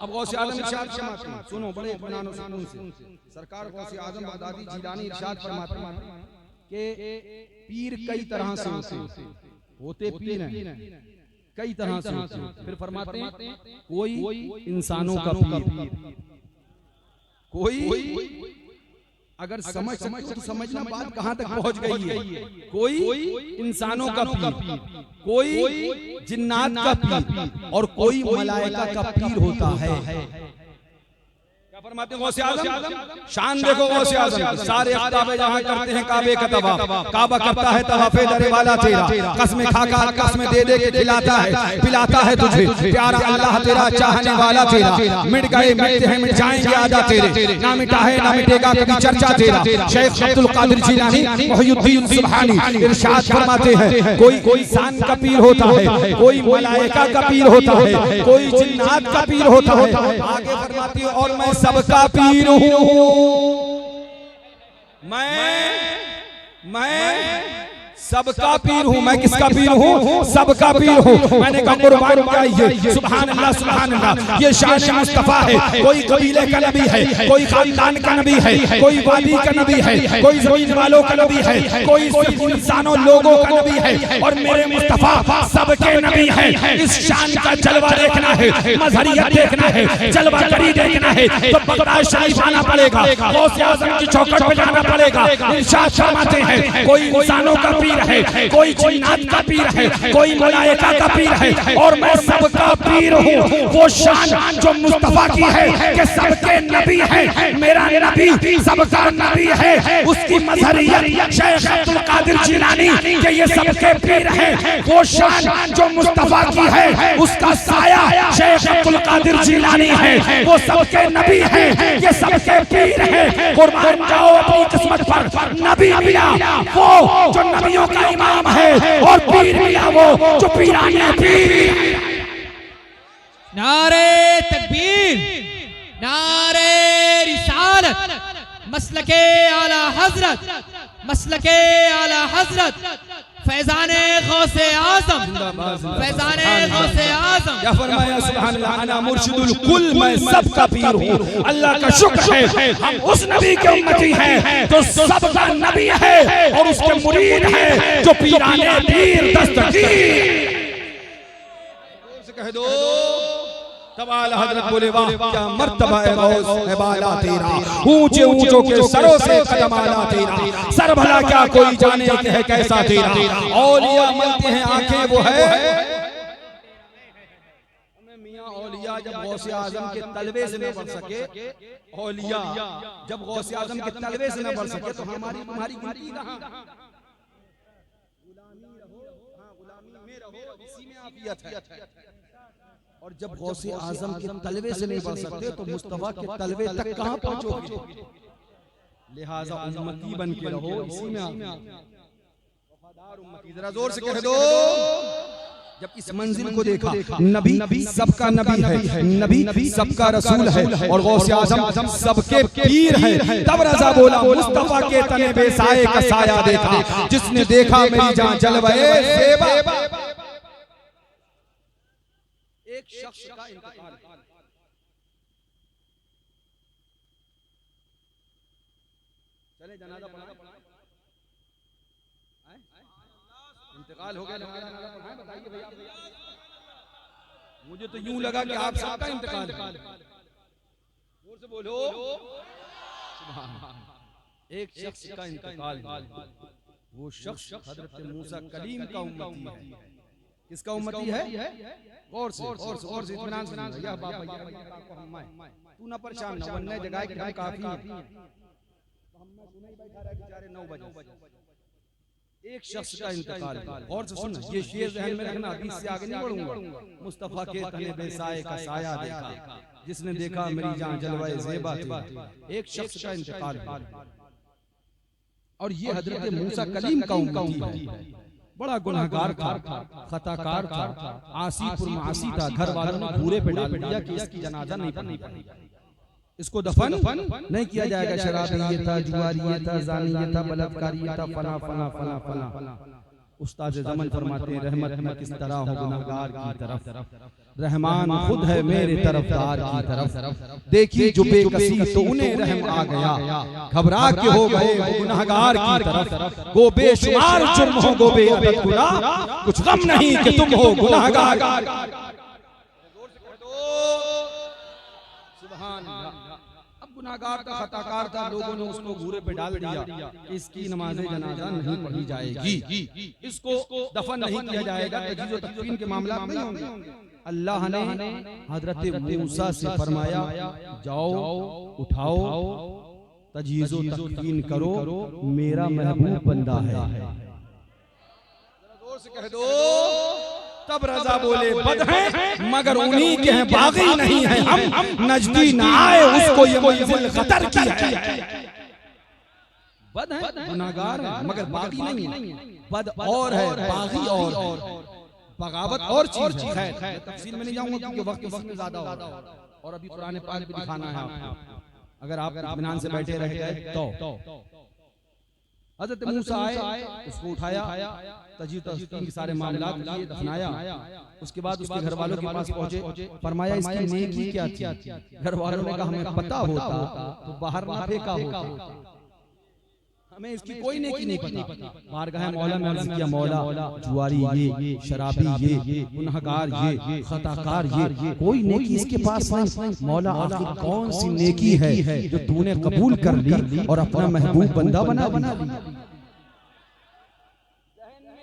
अब गौसे आज़म इरशाद फरमाते हैं, सुनो बड़े इत्मीनान और सुकून से। सरकार गौसे आज़म बगदादी जीलानी इरशाद फरमाते हैं, कि पीर कई तरह से होते पीर हैं, कई तरह से होते हैं। फिर फरमाते हैं कोई इंसानों का पीर, कोई अगर समझ सकते तो समझना बात कहां तक पहुंच गई है। कोई इंसानों का पीर, कोई जिन्नात का पीर और कोई मलाइका का पीर होता है। क्या फरमाते हैं गौसे आज़म? शान देखो गौसे आज़म, सारे अख्ताबे जहां करते हैं काबे का तवाफ, काबा करता है तवाफे दरे वाला तेरा, कसमें खाका कसमें दे दे के खिलाता है पिलाता है तुझे, प्यारा अल्लाह तेरा चाहने वाला तेरा, मिट गए मिटते हैं मिट जाएंगे आजा तेरे, ना मिटा है ना मिटेगा कभी चर्चा तेरा। शेख अब्दुल कादिर जिलानी मुहीउद्दीन सुब्हानी इरशाद फरमाते हैं कोई इंसान का पीर होता है, कोई मलाइका का पीर होता है, कोई जिन्नात का पीर होता है। आगे फरमाती है और मैं सबका पीर हूँ, मैं सबका पीर हूँ। मैं किसका पीर हूँ? सबका पीर हूँ। मैंने कहा कुर्बान चाहिए। सुभान अल्लाह सुभान अल्लाह, ये शान मुस्तफा है। कोई कबीले का नबी है, कोई खानदान का नबी है, कोई वादी का नबी है, कोई जमीन वालों का नबी है, कोई सिर्फ इंसानों लोगों का नबी है, और मेरे मुस्तफा सबके नबी है। इस शान का जलवा देखना है, मजहरियत देखना है, जलवा करी देखना है तो बगदाद शरीफ आना पड़ेगा, गौसे आज़म की चौखट पे जाना पड़ेगा। इरशाद फरमाते हैं कोई इंसानों का पीर है, कोई जिन्नात का पीर है, कोई मलाइका का पीर है, और मैं सबका पीर हूँ। वो शान जो मुस्तफा की है कि सबके नबी है, मेरा नबी सबका नबी है। उसकी मजहरियत शेख अब्दुल कादिर जिलानी कि ये सबके पीर है। वो शान जो मुस्तफा की है, उसका साया शेख अब्दुल कादिर जिलानी है। वो सबके नबी है, ये सबके पीर है। कुर्बान जाओ अपनी किस्मत पर, नबी मिला वो जो नबियों का इमाम है, और पीर मिला वो जो पीराने पीर। नारे तकबीर, नारे रिसालत, मसलके आला हजरत, मसलके आला हजरत, फैजाने गौसे आज़म, फैजाने गौसे आज़म। क्या फरमाया सुभान अल्लाह, अना मुर्शिदुल कुल, मैं सबका पीर हूँ। अल्लाह का शुक्र है हम उस नबी के उम्मती हैं जो सबका नबी है और उसके मुरीद हैं जो पीराने पीर दस्तगीर। कह दो तबाला हजरत बोले वाह क्या मर्तबा है गौस है बाला तेरा, ऊंचे ऊंचों के सरों से कदम आला तेरा, सर भला क्या कोई जाने के है कैसा तेरा। औलिया मलते हैं आंखें वो है मियां औलिया जब गौसे आज़म के तलवे से न बढ़ सके, औलिया जब गौसे आज़म के तलवे से न बढ़ सके तो हमारी तुम्हारी गिनती कहां? गुलामी रहो, हां गुलामी में रहो, इसी में आफियत है। और जब गौसे आज़म के तलवे से नहीं बढ़ सकते तो मुस्तफा के तलवे तक कहां पहुंचोगे? लिहाजा उम्मती बन के रहो, इसी में वफादार उम्मती। जरा जोर से कह दो जब इस मंजिल को देखा, नबी सबका नबी है, नबी सबका रसूल है, और गौसे आज़म सबके पीर है। तब रज़ा बोला मुस्तफा के तने बेसाए का साया देखा, जिसने देखा मेरी जान जलवाए सेवा। एक शख्स का इंतकाल, चले जनाजा पढ़ा, इंतकाल हो गया, बताइए भैया। मुझे तो यूं लगा कि आप सबका इंतकाल, जोर से बोलो। एक शख्स का इंतकाल, वो शख्स हजरत मूसा कलीम का उम्मती है। किसका उम्मती है? और से इत्मीनान से या बाबा तू ना परेशान ना, वन्ने जगह के हम काफी हैं, तो हम ना सुने ही बैठा रहे बेचारे 9 बजे। एक शख्स का इंतकाल, और से सुन, ये शेर ज़हन में रखना, हदीस से आगे नहीं बढ़ूंगा। मुस्तफा के तने बेसाए का साया देखा, जिसने देखा मेरी जान जलवाए ज़ेबा थी। एक शख्स का इंतकाल, और ये हजरत मूसा कलीम का उम्मती है। बड़ा गुनहगार था, खताकार था, आसी पुरमासी था। घर वालों ने घूरे पे डाल दिया कि इसकी जनाजा नहीं पढ़नी, इसको दफन नहीं किया जाएगा। शराबी ये था, जुआरी ये था, जानी ये था, बलात्कारी ये था, फला फला फला फला। उस्ताद ज़मान फरमाते हैं रहमत मैं किस तरह हो गुनाहगार की तरफ, रहमान खुद है मेरे तरफदार की तरफ। देखी जो बेकसी तो उन्हें रहम आ गया, घबरा के हो गए वो गुनाहगार की तरफ। गो बेशुमार जुर्म हो गो बेअदब गुनाह, कुछ गम नहीं कि तुम हो गुनाहगार। सुभान अल्लाह। अब गुनाहगार था, खताकार था, लोगों ने उसको घूरे पे डाल दिया, इसकी नमाज जनाजा नहीं पढ़ी जाएगी, इसको दफन नहीं किया जाएगा, तजीज़ो तकफीन के मामला नहीं होंगे। अल्लाह ने हजरत मूसा से फरमाया जाओ उठाओ तजीज़ो तकफीन करो, मेरा महबूब बंदा है। जोर से कह दो। तब रजा बोले बद हैं मगर उन्हीं के हैं, बागी नहीं है हम, नजदी ना आए उसको ये मंजिल खतर की है। बद है गुनाहगार है मगर बागी नहीं है, बद और है बागी और बगावत और चीज है। तफसील में नहीं जाऊंगा क्योंकि वक्त में ज्यादा होगा और अभी पुराने पाक भी दिखाना है आपको। अगर आप इत्मीनान से बैठे रह गए तो हज़रत मूसा आए, उसको उठाया, तजीज़ तकफीन के सारे मामलात किए, दफनाया। उसके बाद उसके घर वालों के पास पहुंचे, फरमाया इसकी नेकी क्या थी? घर वालों ने कहा हमें पता होता तो बाहर ना फेंका होता, हमें इसकी कोई नेकी नहीं पता। बारगाह मौला में अर्ज़ किया मौला जुआरी ये, शराबी ये, गुनहगार ये, खताकार ये, कोई नेकी इसके पास नहीं। मौला आखिर कौन सी नेकी है जो तूने कबूल कर ली और अपना महबूब बंदा बना लिया?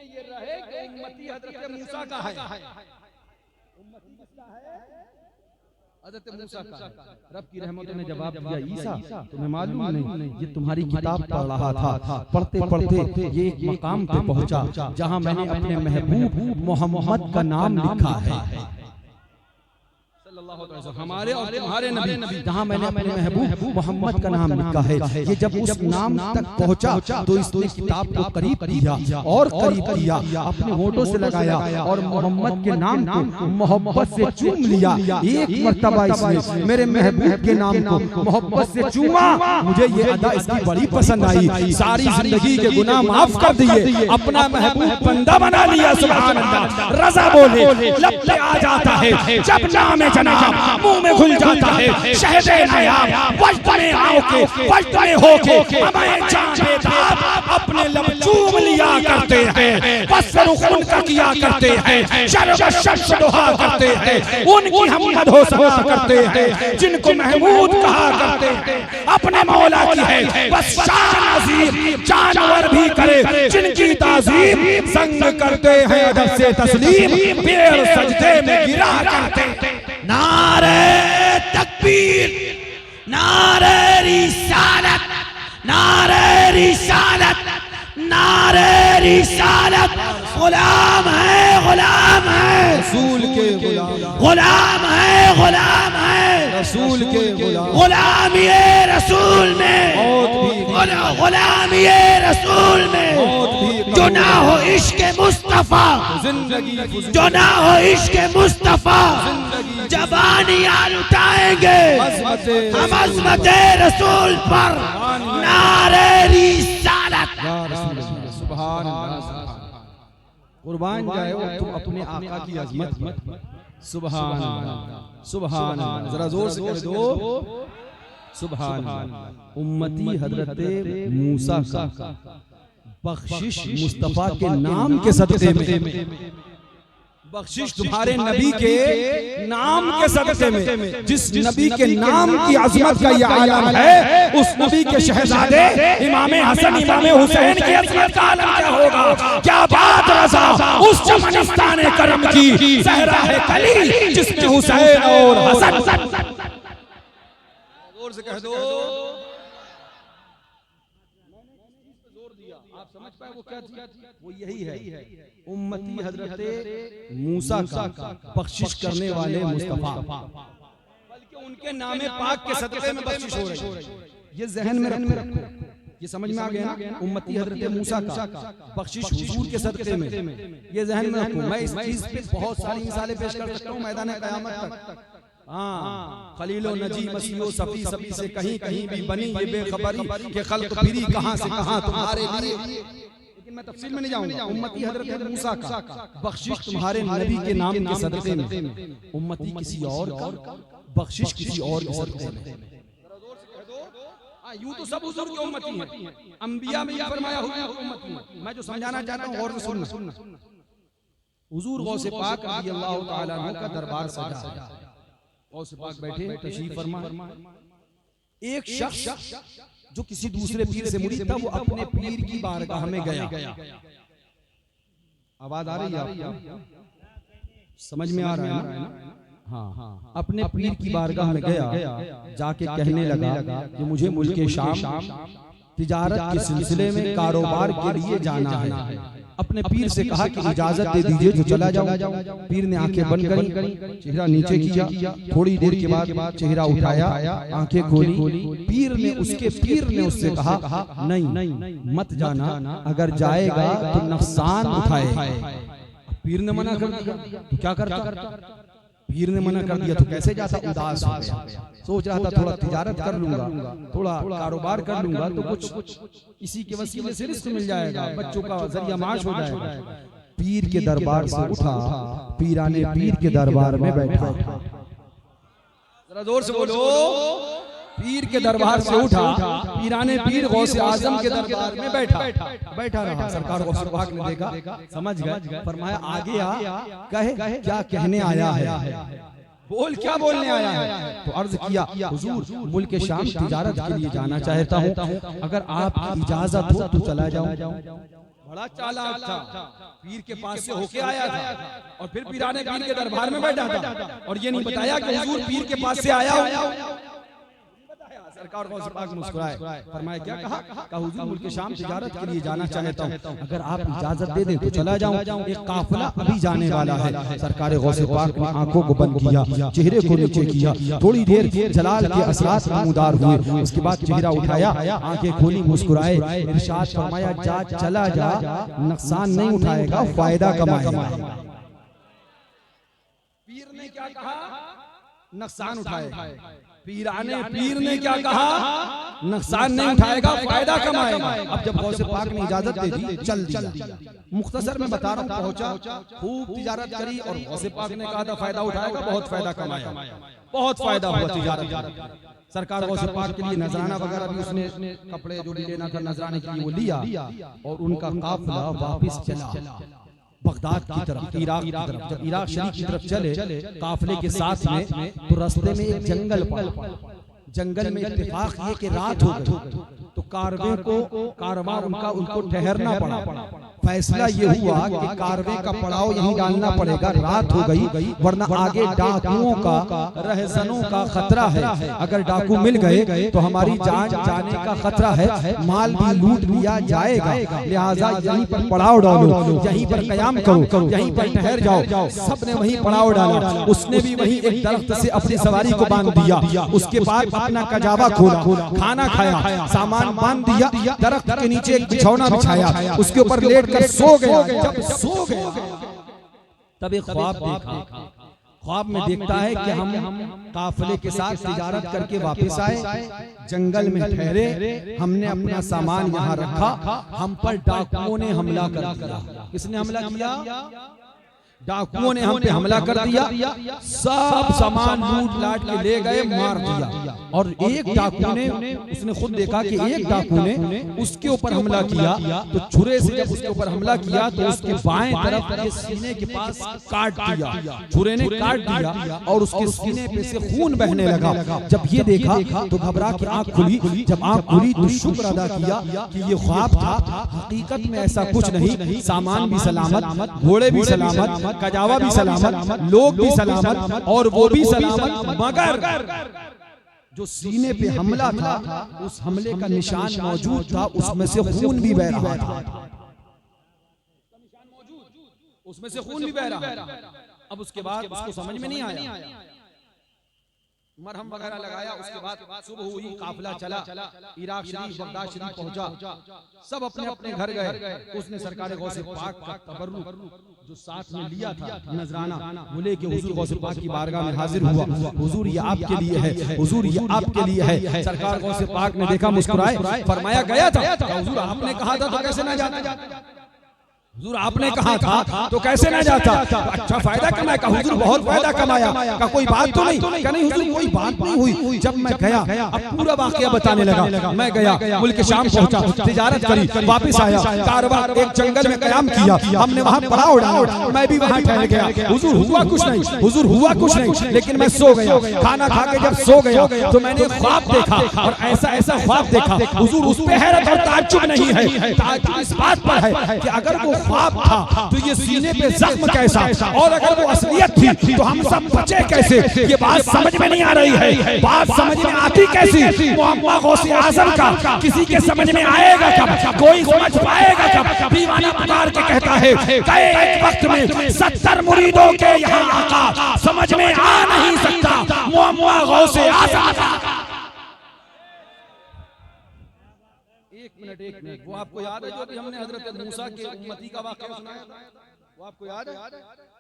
ये रहे कि उम्मती हज़रत मूसा का है, हज़रत मूसा का। रब की रहमतों ने जवाब दिया ईसा तुम्हें मालूम नहीं, ये तुम्हारी किताब पढ़ रहा था, पढ़ते पढ़ते ये एक मकाम पे पहुंचा जहां मैंने अपने महबूब मोहम्मद का नाम लिखा है, हमारे और तुम्हारे नबी, जहां मैंने अपने महबूब मोहम्मद का नाम लिखा है। ये जब उस नाम तक पहुंचा तो इसने किताब को करीब किया और करीब किया, अपने होठों से लगाया और मोहम्मद के नाम को मोहब्बत से चूम लिया। एक मर्तबा इसने मेरे महबूब के नाम को मोहब्बत से चूमा, मुझे ये अदा इसकी बड़ी पसंद आई, सारी जिंदगी के गुनाह माफ कर दिए, अपना महबूब बंदा बना लिया। सुभान अल्लाह। रज़ा बोले लब पे आ जाता है जब नाम जनाब मुंह में घुल जाता है, शहदे नायाब वजदने आओके वजदने होके हमें जान बेताब अपने लब चूम लिया करते हैं, बस रुखुन का किया करते हैं, शर्ब शब्द दुहा करते हैं, उनकी हम मदहो सना करते हैं, जिनको महमूद कहा करते हैं, अपने मौला की है बस शान अजीम, जानवर भी करे जिनकी ताज़ीम, संग करते हैं अदब से तस्लीम, पैर सजदे में गिरा करते हैं। नारे तकबीर, नारे रिसालत, नारे रिसालत, नारे रिसालत। गुलाम है, गुलाम है रसूल के गुलाम, गुलाम है, गुलाम है रसूल के गुलाम, गुलाम ये रसूल में, गुलाम ये रसूल में, जो ना हो इश्क मुस्तफा, जो ना हो इश्क मुस्तफा, जबानियां लुटाएंगे हम अज़मत रसूल पर। नारे रिसालत। सुभान अल्लाह। कुर्बान जाए तुम अपने आका की अज़मत। सुभान अल्लाह, सुभान अल्लाह। जरा जोर से कह दो सुभान अल्लाह। उम्मती हजरत मूसा का बख्शिश मुस्तफा के नाम के सदक़े में, बख्शिश तुम्हारे नबी के नाम के सदक़े में, जिस नबी के नाम की अज़मत का ये आलम है, उस नबी के शहजादे इमाम हसन इमाम हुसैन की अज़मत का आलम क्या होगा? क्या बात रज़ा उस चमनिस्तान करम की, ज़हरा है कली जिसमें हुसैन और हसन। जोर से कह दो। आप समझ पाए वो क्या थी? वो यही है उम्मती हजरत मूसा का बख्शिश करने वाले मुस्तफा, बल्कि उनके नामे पाक के सदक़े में बख्शिश हो रही है। ये ज़हन में रखो, ये समझ में आ गया ना? उम्मती हजरत मूसा का बख्शिश हुजूर के सदक़े में, ये ज़हन में रखो। मैं इस चीज़ पे बहुत सारी मिसालें पेश कर सकता हूँ मैदान क़यामत तक। हाँ, खलीलो नजी मसीहो सफी सफी से कहीं कहीं भी बनी ये बेखबरी के खल्क फिरी कहाँ से कहाँ तुम्हारे लिए। लेकिन मैं तफसील में नहीं जाऊंगा। उम्मती हजरत मूसा का बख्शिश तुम्हारे नबी के नाम के सदक़े में, उम्मती किसी और का बख्शिश किसी और के सदक़े में। यूं तो सब हुजूर की उम्मती हैं, अंबिया में फरमाया हुजूर की उम्मती हैं। मैं जो समझाना चाहता हूं गौर से सुनना। हुजूर गौसे पाक रज़ियल्लाहु ताला अन्हु का दरबार सजा, गौसे पाक बैठे तशरीफ फरमा। एक शख्स जो किसी दूसरे पीर से मुरीद था, वो अपने पीर की बारगाह में गया। आवाज आ रही है आपको? समझ में आ रहा है ना? हाँ, अपने पीर की बारगाह में गया, जाके कहने लगा कि मुझे मुल्क शाम तिजारत के सिलसिले में कारोबार के लिए जाना है। अपने पीर से कहा कि इजाजत दे दीजिए तो चला जाऊं। पीर ने आंखें बंद करी, चेहरा नीचे किया, थोड़ी देर के बाद चेहरा उठाया, आंखें खोली। पीर ने उससे कहा नहीं मत जाना, अगर जाएगा तो नुकसान उठाएगा। पीर ने मना कर दिया तो क्या करता? पीर ने मना कर दिया तो कैसे जाता? उदास हो गया, सोच रहा था थोड़ा तिजारत कर लूंगा, थोड़ा कारोबार कर लूंगा तो कुछ इसी के वसीले से रिस्क मिल जाएगा, बच्चों का जरिया माश हो जाएगा। पीर के दरबार से उठा, पीराने पीर के दरबार में बैठा। जरा जोर से बोलो। पीर के दरबार से उठा, पीराने पीर गौसे आजम के दरबार में बैठा रहा। सरकार गौसे पाक ने देखा, समझ गए, फरमाया आगे आ, कहे क्या कहने आया है, बोल क्या बोलने आया है। तो अर्ज किया हुजूर मुल्क शाम तिजारत के लिए जाना चाहता हूँ, अगर आपकी इजाजत हो तो चला जाऊं। बड़ा चालाक था, पीर के पास से होके आया था और फिर पीराने पीर के दरबार में बैठा था, और ये नहीं बताया कि हुजूर पीर के पास से आया। सरकार गौसे पाक मुस्कुराए, फरमाया क्या कहा? हुजूर मुल्क शाम तिजारत के लिए जाना चाहता हूँ, अगर आप इजाजत दे दें तो चला जाऊं। एक काफिला अभी जाने वाला है। सरकार गौसे पाक ने आंखों को बंद किया, चेहरे को नीचे किया, थोड़ी देर जलाल के असरात नमूदार हुए। उसके बाद चेहरा उठाया, आंखें खोली, मुस्कुराए, इरशाद फरमाया जा चला जा, नुकसान नहीं उठाएगा, फायदा कमाएगा। पीर ने क्या कहा? नुकसान उठाएगा। पीराने पीर ने क्या कहा? नुकसान नहीं उठाएगा, फायदा कमाएगा। अब जब गौसे पाक ने इजाजत दे दी, चल दिया। मुख्तसर में बता रहा हूँ, पहुंचा, खूब तिजारत करी, और गौसे पाक ने कहा था फायदा उठाएगा, बहुत फायदा कमाया, बहुत फायदा हुआ तिजारत। सरकार गौसे पाक के लिए नजराना वगैरह भी उसने, कपड़े जो भी लेना था नजराने के लिए वो लिया, और उनका काफिला वापिस चला बगदाद की तरफ, इराक की तरफ। जब इराक शरीफ की तरफ चले काफिले के साथ में, तो रास्ते में एक जंगल पड़ा। जंगल में इत्तेफाक ये कि रात हो गई, तो कारवां उनको ठहरना पड़ा। फैसला ये हुआ कि कारवे का पड़ाव यहीं डालना पड़ेगा, रात हो गई, वरना आगे डाकुओं का, रहजनों का खतरा है। अगर डाकू मिल गए तो हमारी जान जाने का खतरा है, माल भी लूट लिया जाएगा। लिहाजा यहीं पर पड़ाव डालो, यहीं पर कयाम करो, यहीं पर ठहर जाओ। सबने वहीं पड़ाव डाला। उसने भी वहीं एक दरख्त से अपनी सवारी को बांध दिया। उसके बाद अपना कजावा खोला, खाना खाया, सामान बांध दिया, दरख्त के नीचे एक बिछौना बिछाया, उसके ऊपर लेट कर सो गया। जब सो गया तब एक ख्वाब देखा। ख्वाब में देखता है कि हम काफिले के साथ तिजारत करके वापस आए, जंगल में ठहरे, हमने अपना सामान यहाँ रखा, हम पर डाकुओं ने हमला कर दिया। किसने हमला किया? डाकुओं ने हम पे हमला कर दिया, सब सामान लूट लाट के ले गए, मार दिया। और एक डाकू ने, उसने खुद देखा कि एक डाकू ने उसके ऊपर हमला किया, तो छुरे से जब उसके ऊपर हमला किया तो उसके बाएं तरफ के सीने के पास काट दिया, छुरे ने काट दिया, और उसके सीने पे से खून बहने लगा। जब ये देखा तो घबरा के आंख खुली। जब आंख खुली तो शुक्र अदा किया कि ये ख्वाब था, हकीकत में ऐसा कुछ नहीं। सामान भी सलामत, घोड़े भी सलामत, कजावा भी सलामत, लोग भी सलामत, और वो भी सलामत, मगर जो सीने पे हमला था उस हमले का निशान मौजूद था, उसमें से खून भी बह रहा था। उसमें से खून भी बह रहा था। अब उसके बाद उसको समझ में नहीं आया, मरहम वगैरह लगाया। उसके बाद सुबह हुई, काफिला चला, इराक शरीफ, बगदाद शरीफ पहुंचा, सब अपने अपने घर गए। उसने सरकार गौसे पाक का तबर्रुक जो साथ में लिया था, नजराना, वो लेके हुजूर गौसे पाक की बारगाह में हाजिर हुआ। हुजूर ये आपके लिए है, हुजूर ये आपके लिए है। सरकार गौसे पाक ने देखा, मुस्कुराए, फरमाया गया था। हुजूर आपने कहा था तो कैसे ना जाता। हुजूर आपने कहा था तो कैसे ना जाता? अच्छा फायदा कमाया का हुजूर, बहुत फायदा कमाया का, कोई बात तो नहीं का? नहीं हुजूर कोई बात नहीं हुई। जब मैं गया, अब पूरा वाकया बताने लगा। मैं गया, मुल्क शाम पहुंचा, तिजारत करी, वापस आया, कारोबार एक जंगल में कयाम किया, हमने वहां पड़ाव डाला, मैं भी वहां ठहर गया। हुजूर हुआ कुछ नहीं, हुजूर हुआ कुछ नहीं, लेकिन मैं सो गया। खाना खा के जब सो गया तो मैंने ख्वाब देखा, और ऐसा ख्वाब देखा हुजूर, उस पे हैरत और ताज्जुब नहीं है, ताज्जुब इस बात पर है कि अगर वो ख्वाब था तो ये सीने पे जख्म कैसा, और अगर वो असलियत थी तो हम सब बचे कैसे? ये बात समझ में नहीं आ रही है। बात समझ में आती कैसी? मुअम्मा गौसे आजम का किसी के समझ में आएगा कब? कोई समझ पाएगा कब? दीवाना पुकार के कहता है गए एक वक्त में 70 मुरीदों के यहाँ आका, समझ में आ नहीं सकता मुअम्मा गौसे आजम का। एक मिनट, वो आपको याद है जो भी हमने हजरत मूसा के उम्मती का वाक़या सुनाया था? वो आपको याद है?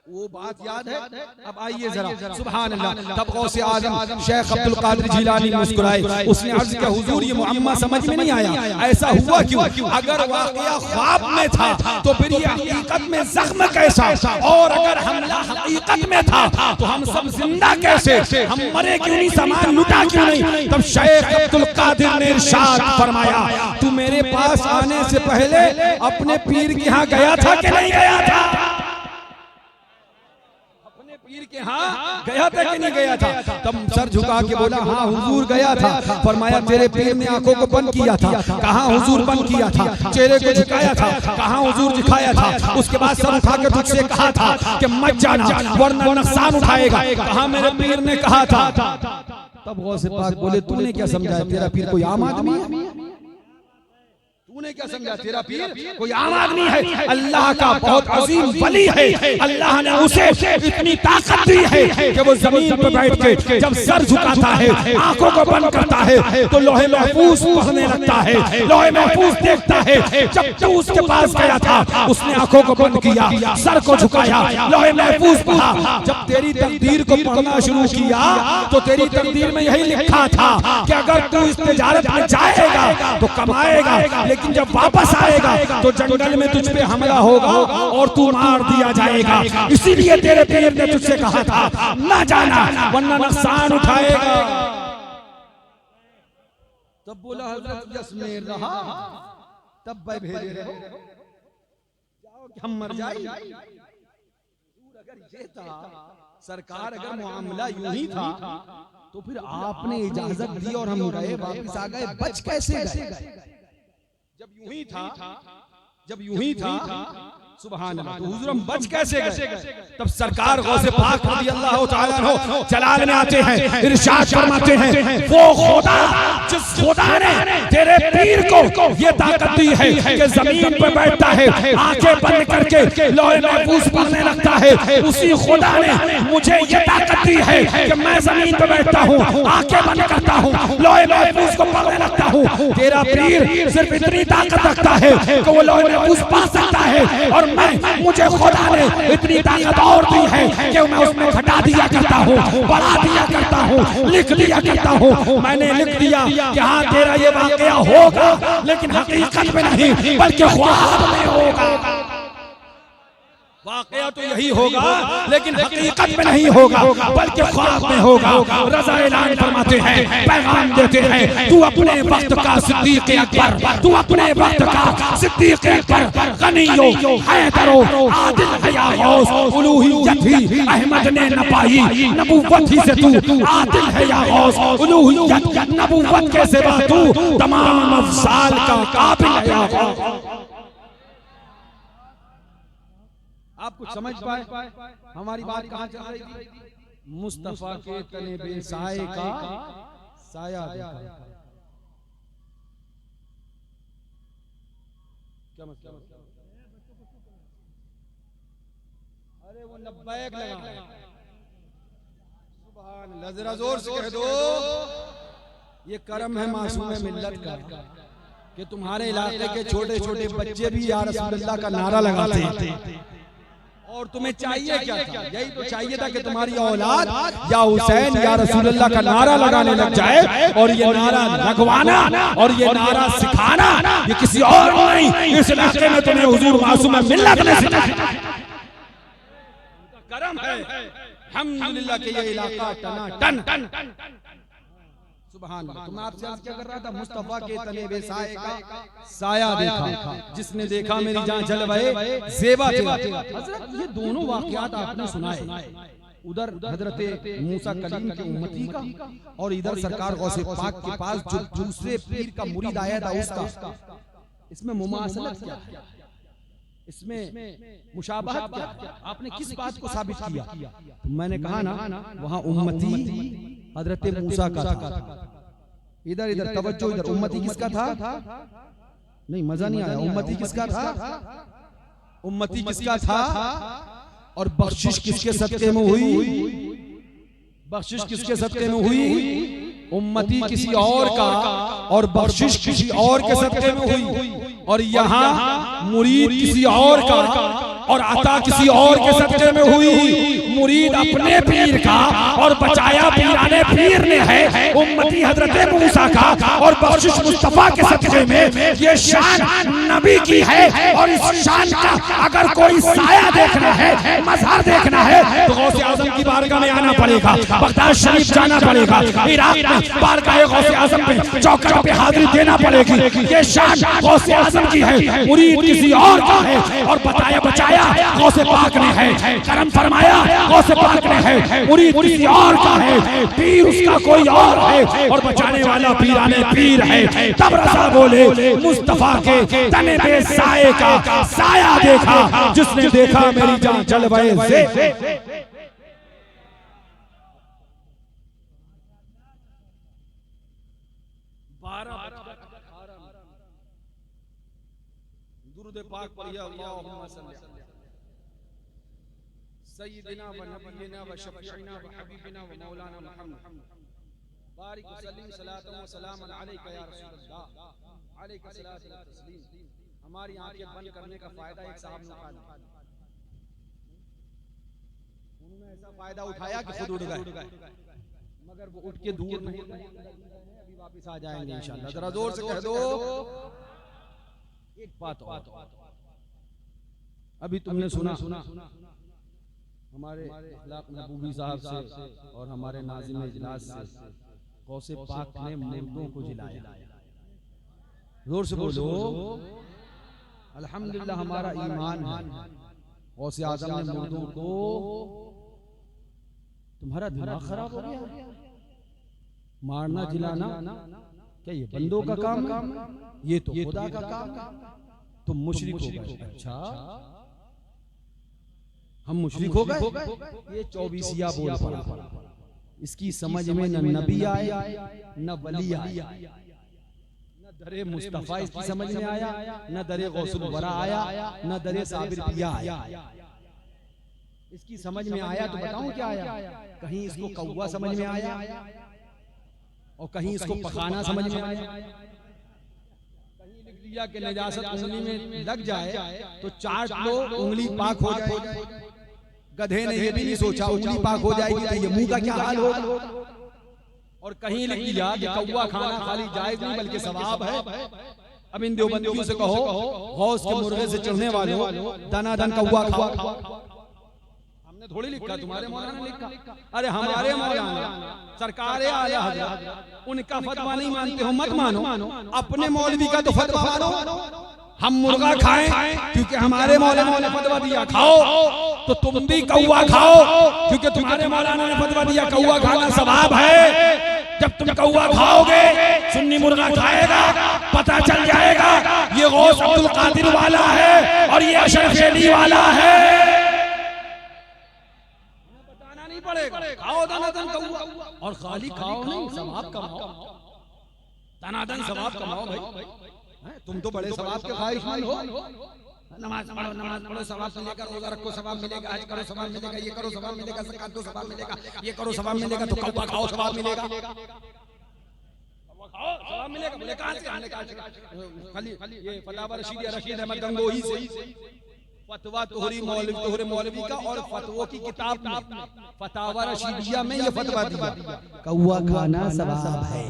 वो बात याद है? अब आइए जरा, सुभान अल्लाह। तब गौसे आज़म शेख अब्दुल कादिर जिलानी मुस्कुराए, उसने अर्ज किया हुजूर ये मुअम्मा समझ में नहीं आया, ऐसा हुआ क्यों? अगर वाक़या ख्वाब में था तो फिर ये हकीकत में जख्म कैसा, और अगर हमला हकीकत में था तो हम सब जिंदा कैसे? हम मरे क्यों नहीं, सामान लुटा क्यों नहीं? तब शेख अब्दुल कादिर ने इरशाद फरमाया, तू मेरे पास आने से पहले अपने पीर के यहाँ गया था कि नहीं गया था? पीर के हाँ गया था कि नहीं गया था? तब सर झुका के बोला हाँ हुजूर गया था। फरमाया तेरे पीर ने आंखों को बंद किया था? कहाँ हुजूर बंद किया था? चेहरे को झुकाया था? कहाँ हुजूर झुकाया था? उसके बाद सर उठा के तुझसे कहा था कि मत जाना वरना नुकसान उठाएगा, कहाँ मेरे पीर ने कहा था? तब गौसे पाक बोले तूने क्या समझा, तेरा पीर कोई आम आदमी है? तूने क्या समझा तेरा पीर कोई आम आदमी है? अल्लाह का बहुत अजीम वली है। अल्लाह ने उसे इतनी ताकत दी है कि वो जमीन पर बैठ के जब सर झुकाता है, आंखों को बंद करता है तो लोहे महफूज पढ़ने लगता है, लोहे महफूज देखता है। जब तू उसके पास गया था उसने आंखों को बंद किया, सर को झुकाया, लोहे महफूज पढ़ा। जब तेरी तकदीर को पढ़ना शुरू किया तो तेरी तकदीर में यही लिखा था कि अगर तू इस तिजारत में जाएगा तो कमाएगा, लेकिन जब वापस आएगा तो जंगल में तुझ पे हमला होगा और तू मार दिया जाएगा। इसीलिए तेरे पीर ने तुझसे कहा था ना जाना वरना नुकसान उठाएगा। तब बोला हजरत यस्मे रहा, तब भाई भेजे रहो, जाओ कि हम मर जाए। अगर ये था सरकार, अगर मामला यूं ही था तो फिर आपने इजाजत दी और हम गए, वापस आ गए, बच कैसे गए? जब यूं ही था सुभान अल्लाह, तो हुजूर हम बच कैसे गए? तब सरकार गौसे पाक रज़ियल्लाहु ताला अन्हु जलाल में आते हैं, इरशाद फरमाते हैं वो खुदा जिस खुदा ने तेरे पीर को ये ताकत दी है कि जमीन पर बैठता है, आंखें बंद करके लौह महफूज पढ़ने लगता है, उसी खुदा ने मुझे ये ताकत दी है कि मैं जमीन पर बैठता हूँ, आंखें बंद करता हूँ, लौह महफूज को पढ़ने लगता हूँ। तेरा पीर सिर्फ इतनी ताकत रखता है कि वो लौह महफूज पढ़ सकता है, और मुझे खुदा ने इतनी ताकत और दी है कि मैं उसमें घटा दिया करता हूँ, बढ़ा दिया करता हूँ, लिख दिया करता हूँ। मैंने लिख दिया कि हाँ तेरा ये वाकया होगा, लेकिन हकीकत में नहीं बल्कि ख्वाब में होगा। वाकया तो यही होगा लेकिन हकीकत में नहीं होगा बल्कि ख्वाब में होगा। रज़ा ऐलान फरमाते हैं, पैगाम देते हैं, तू अपने वक्त का सिद्दीक़ अकबर, तू अपने वक्त का सिद्दीक़ अकबर, गनियो हैदरो आदिल है या गौस, उलूहियत ही अहमद ने न पाई, नबूवत ही से तू आदिल है या गौस, उलूहियत नबूवत के सिवा तू तमाम अफ़ज़ाल का काबिल है या गौस। आप कुछ समझ पाए हमारी बात कहाँ चल रही थी? मुस्तफा के तने बेसाए का साया देखा। क्या मतलब? अरे वो लब्बैक लगा, सुभान अल्लाह, जरा जोर से कह दो। ये करम है मासूम मिल्लत का कि तुम्हारे इलाके के छोटे छोटे बच्चे भी या रसूलुल्लाह का नारा लगाते हैं और तुम्हें चाहिए क्या था? यही तो चाहिए था कि तुम्हारी औलाद या हुसैन या रसूलुल्लाह का नारा लगाने लग जाए, और ये नारा लगवाना और ये नारा सिखाना ये किसी और नहीं, इस इलाके में तुम्हें हुजूर मासूम मिल्लत ने सिखाया। करम है अल्हम्दुलिल्लाह के ये इलाका टनाटन। सुभान अल्लाह। तो मैं आपसे आज क्या कर रहा था? मुस्तफा के तने बेसाए का साया देखा, जिसने देखा मेरी जान जलवाए ज़ेबा थे। हजरत ये दोनों वाक़यात आपने सुनाए, उधर हजरत मूसा कलीम के उम्मती का और इधर सरकार गौसे पाक के पास जो दूसरे पीर का मुरीद आया था उसका। इसमें मुमासलत क्या है? इसमें मुशाबहत क्या है? आपने किस बात को साबित किया? तो मैंने कहा ना वहां उम्मती हजरत मूसा का था। इधर तवज्जो, इधर उम्मती किसका था? नहीं मजा नहीं आया। उम्मती किसका था? उम्मती किसका था? और बख्शिश किसके सदके में हुई? बख्शिश किसके सदके में हुई? उम्मती किसी और का और बख्शिश किसी और के सदके में हुई। और यहाँ मुरीद किसी और का और अता किसी और के सदके में हुई। मुरीद अपने पीर का और बचाया पीराने पीर ने है। उम्मती हजरत मूसा का और बख्शिश मुस्तफा के सदके में। ये शान नबी की है, और इस शान का अगर कोई साया देखना है, मज़हर देखना है, तो गौसे आज़म की बारगाह में आना पड़ेगा, बगदाद शरीफ जाना पड़ेगा, इराक में बारगाह गौसे आज़म पे चौखट पे हाजिरी देना पड़ेगी। ये शान गौसे आज़म की है, मुरीद किसी और का है, और बताया बचाया गौसे पाक ने है, करम फरमाया गौसे पाक ने है, मुरीद किसी और का है, पीर उसका कोई और है, और बचाने वाला पीराने पीर है। तब रज़ा बोले मुस्तफा के तने पे साए का साया देखा, जिसने देखा मेरी जान जलवाए से। दुरूद पाक पढ़िए, अल्लाहुम्मा सल्ली सय्यिदिना व नबिय्यिना व शफीइना व हबीबिना व मौलाना मुहम्मद बारिक वसल्लिम सलातन व सलामन अलैका या रसूलल्लाह अलैका सलातु व तस्लीम। हमारी आंखें बंद करने का फायदा एक साहब ने उठाया, उन्होंने ऐसा फायदा उठाया कि खुद उड़ गए, मगर वो उठ के दूर नहीं, अभी वापस आ जाएंगे इंशाअल्लाह। जरा जोर से कह दो एक बात और। अभी तुमने सुना हमारे अखलाक महबूबी साहब से और हमारे नाज़िम इजलास से गौसे पाक ने मुर्दों को जिलाया। जोर से बोलो अल्हम्दुलिल्लाह। हमारा ईमान है, गौसे आज़म ने मुर्दों को। तुम्हारा दिमाग खराब हो गया? मारना जिलाना क्या ये बंदों का काम है? ये तो खुदा का काम है। तुम मुशरिक हो गए। अच्छा हम मुशरिक हो गए? ये 24 बोल पड़ा। इसकी समझ में न नबी आए न वली आए, न दरे मुस्तफा इसकी समझ में आया, न दरे गौसुल वरा आया, न दरे साबिर पिया आया। इसकी समझ में आया तो बताऊं क्या आया? कहीं इसको कौवा समझ में आया और कहीं इसको पखाना समझ में आया। कहीं लिख दिया कि नजासत उंगली में लग जाए तो चाट लो उंगली पाक हो जाए। गधे ने ये भी नहीं सोचा उंगली पाक हो जाएगी तो ये मुंह का क्या हाल होगा। और कहीं लिख दिया कि कौवा खाना खाली जायज नहीं बल्कि सवाब है। अब इन देवबंदियों से कहो गौस के मुर्गे से चढ़ने वालों दनादन कौवा खाओ। हमने थोड़ी लिखा, तुम्हारे मौलाना ने लिखा। अरे हमारे मौलाना सरकार आला हज़रत उनका फतवा नहीं मानते हो मत मानो, अपने मौलवी का तो फतवा मानो। हम मुर्गा खाएं क्योंकि हमारे मौलाना ने फतवा दिया खाओ, तो तुम भी कौवा खाओ क्योंकि तुम्हारे मौलाना ने फतवा दिया कौवा खाना सवाब है। जब तुम कौवा खाओगे सुन्नी मुर्गा खाएगा, पता चल जाएगा ये गौस अब्दुल कादिर वाला है और ये अशरफ अली वाला है। बताना नहीं पड़ेगा, खाओ दनादन कौवा और खाली खाओ नहीं, सवाब कमाओ, दनादन सवाब कमाओ भाई। तुम तो बड़े सवाब के ख्वाहिशमंद हो। नमाज पढ़ो सवाब मिलेगा, रोजा रखो सवाब मिलेगा, हज करो सवाब मिलेगा, ये करो सवाब मिलेगा, ज़कात दो सवाब मिलेगा, ये करो सवाब मिलेगा, तो कौवा खाओ सवाब मिलेगा। खाओ सवाब मिलेगा, बोले कहां से? खाली ये फलावर रशीद अहमद गंगोही से फतवा तोहरी मौलवी तोहरे मौलवी का और फतवों की किताब में फतावा रशीदिया में ये फतवा दिया कौवा खाना सवाब है।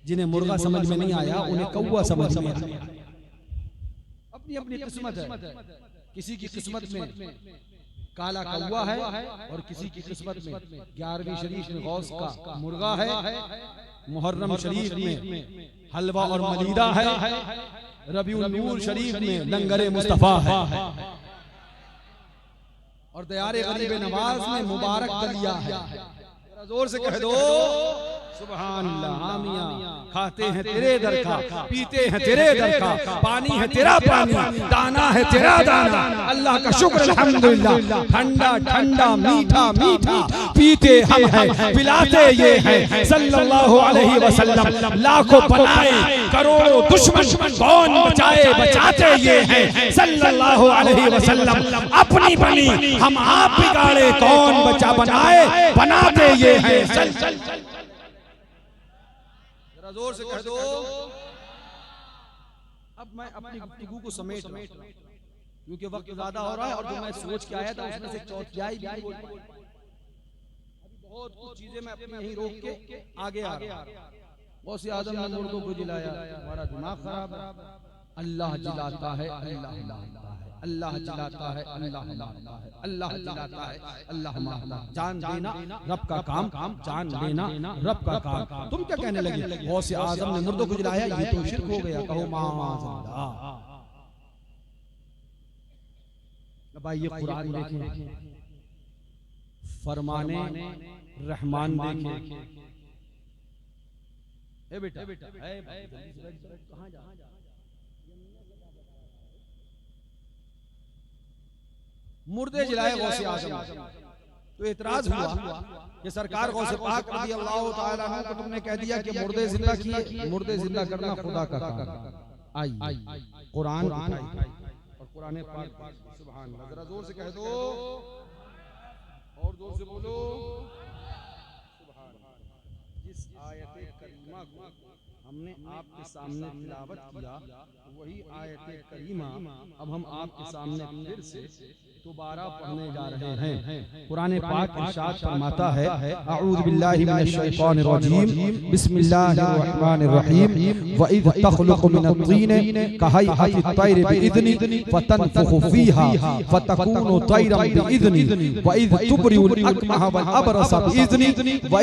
जिन्हें मुर्गा समझ में नहीं आया उन्हें कौवा समझ में आया। अपनी अपनी किस्मत है, किसी की किस्मत में काला कौवा है और किसी की किस्मत में 11वीं शरीफ में गौस का मुर्गा है, मुहर्रम शरीफ में हलवा और मलीदा है, रबीउल नूर शरीफ में लंगरे मुस्तफा है और दयारे गरीब नवाज में मुबारक दलिया है। जोर से कह दो सुभान अल्लाह। हामिया खाते हैं तेरे दर का, पीते हैं तेरे दर का, पानी है तेरा पानी, दाना है तेरा दाना। अल्लाह का शुक्र अल्हम्दुलिल्लाह। ठंडा ठंडा मीठा मीठा पीते हम हैं, पिलाते ये हैं सल्लल्लाहु अलैहि वसल्लम। लाखों बनाए करोड़ों दुश्मन, कौन बचाए बचाते ये हैं सल्लल्लाहु अलैहि वसल्लम। अपनी बनी हम आप बिगाड़े, कौन बचा बनाए बनाते ये हैं। जोर से कह दो। अब मैं अपनी गुफ्तगू को समेट रहा हूं क्योंकि वक्त ज्यादा हो रहा है और जो मैं सोच के आया था उसमें से चौथाई भी बहुत कुछ चीजें मैं अपनी यहीं रोक के आगे आ रहा हूं। गौसे आजम ने मुर्दों को जिलाया, हमारा दिमाग खराब है। अल्लाह जिलाता है, अल्लाह जिलाता है, अल्लाह जिलाता है, अल्लाह जिलाता है, अल्लाह जिलाता है, अल्लाह मारता। जान देना रब का काम, जान लेना रब का काम। तुम क्या कहने लगे? गौसे आजम ने मुर्दों को जिलाया, ये तो शिर्क हो गया। कहो माज़अल्लाह। भाई ये कुरान देखें, फरमाने रहमान देखें। ए बेटा कहां जा? मुर्दे जिलाए गौसे आजम। तो इतराज हुआ कि सरकार गौसे पाक रज़ियल्लाहु ताला अन्हु को तुमने कह दिया कि मुर्दे जिंदा किए। मुर्दे जिंदा करना खुदा का काम। आई कुरान उठाई और कुरान पाक सुभान अल्लाह। जरा जोर से कह दो और जोर से बोलो सुभान अल्लाह। जिस आयत करीमा को हमने आपके सामने तिलावत किया वही आयत करीमा अब हम आपके सामने फिर से दोबारा पढ़ने जा रहे हैं। कुरान पाक इरशाद फरमाता है, अऊज़ु बिल्लाहि मिनश शैतानिर रजीम, बिस्मिल्लाहिर रहमानिर रहीम। व इज़ तख़लुक़ु मिनत तीन कहयअतित तैर बिइज़नी फतनफुखु फ़ीहा फतकूनु तैरन बिइज़नी व इज़ तुबरिउल अकमह वल अबरस बिइज़नी व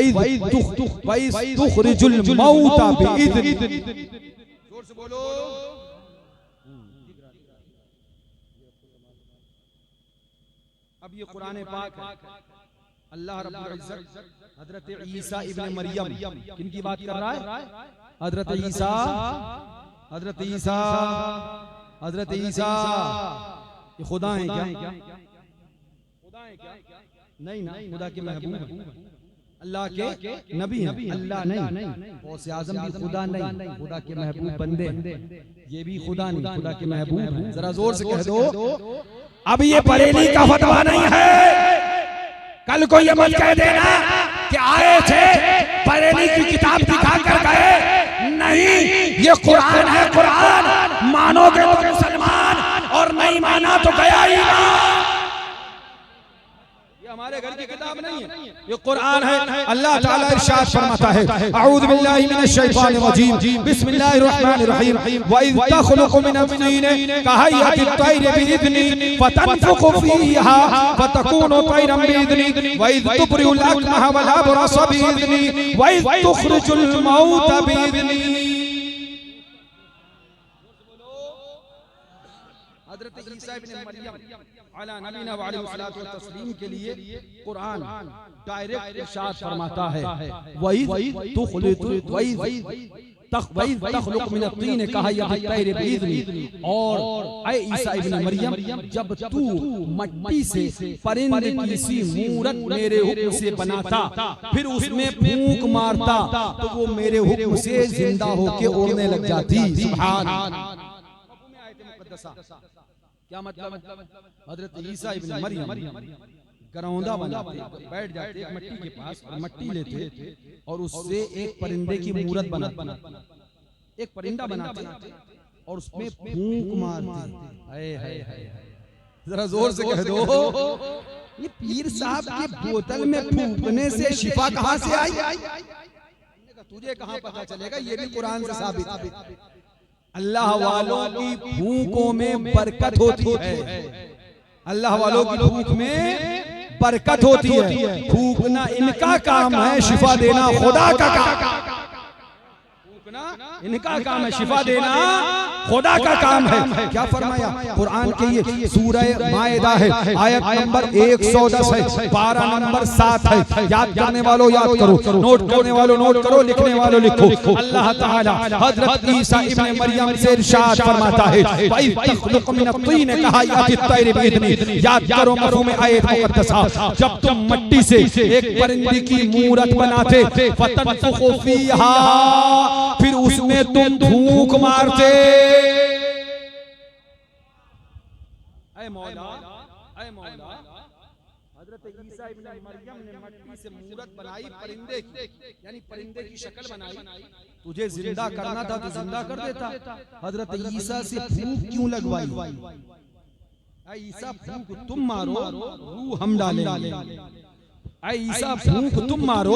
इज़ तुखरिजुल मौता बिइज़नी। जोर से बोलो। अब ये कुरान पाक है। अल्लाह रब्बुल इज्जत हजरत ईसा इब्न मरियम किनकी बात कर रहा है? हजरत ईसा, हजरत ईसा, हजरत ईसा। ये खुदा है क्या? खुदा है क्या? नहीं ना, खुदा के महबूब हैं, अल्लाह के नबी हैं। अल्लाह नहीं, गौसे आजम भी खुदा नहीं, खुदा के महबूब बंदे। ये भी खुदा नहीं, खुदा के महबूब हैं। जरा जोर से कह दो। अब ये बरेली का फतवा नहीं है। कल को ये मत कह देना कि आए थे बरेली की किताब दिखा कर गए। नहीं, ये कुरान है। कुरान मानोगे तो मुसलमान और नहीं माना तो गया ही ना। ये हमारे घर की किताब नहीं है, ये कुरान है। अल्लाह ताला इरशाद फरमाता है, अऊज़ु बिल्लाहि मिनश शैतानिर रजीम, बिस्मिल्लाहिर रहमानिर रहीम। व इज़ तख़लुक़ु मिनत तीन कहयअतित तैर बिइज़नी फतनफुखु फ़ीहा फतकूनु तैरन बिइज़नी व इज़ तुबरिउल अकमह वल अबरस बिइज़नी व इज़ तुखरिजुल मौता बिइज़नी। हज़रत ईसा इब्न मरियम अला नबीना व अलैहि सल्लतु व तस्लीम के लिए कुरान डायरेक्ट इरशाद फरमाता है, वही तख़लुक़ु मिनत तीन कहयअतित तैर बिइज़नी। और ऐ ईसा इब्न मरियम, जब तू मट्टी से परिंदे की सी मूरत मेरे हुक्म से बनाता, फिर उसमें फूंक मारता तो वो मेरे हुक्म से जिंदा होके उड़ने लग जाती। सुभान अल्लाह। क्या मतलब? हजरत ईसा इब्न मरियम करौंदा बनाते, बैठ जाते एक मट्टी के पास, मट्टी लेते और उससे एक परिंदे की मूरत बनाते, एक परिंदा बनाते और उसमें फूंक मारते। जरा जोर से कह दो, ये पीर साहब की बोतल में फूंकने से शिफा कहां से आई? तुझे कहां पता चलेगा? ये भी कुरान से साबित। अल्लाह वालों की फूंकों में बरकत होती है, अल्लाह वालों की फूंक में बरकत होती है। फूंकना इनका काम है, शिफा देना खुदा का काम। इनका काम है, शिफा देना खुदा का काम है। क्या फरमाया कुरान के? ये सूरह मायदा है, आयत नंबर 110 है, 12 नंबर 7 है। याद करने वालों याद करो, नोट करने वालों नोट करो, लिखने वालों लिखो। अल्लाह ताला हजरत ईसा इब्ने मरियम से इरशाद फरमाता है, वई तखलुक़ मिन अत्तीन कहा याति तैर बिइज़्नी। याद करो मफ़हूम आयत मुक़द्दसा, जब तुम मिट्टी से एक परिंदे की मूरत बनाते, फतनफुखु फीहा, फिर उसमें तुम फूंक मारते। ऐ मौला, ऐ मौला, हजरत ईसा इब्ने मरियम ने मिट्टी से मूरत बनाई परिंदे की, यानी परिंदे की शक्ल बनाई। तुझे जिंदा करना था तो जिंदा कर देता। हजरत ईसा से फूंक क्यों लगवाई? ऐ ईसा फूंक तुम मारो, रूह हम डालेंगे। ऐसा फूंक तुम मारो,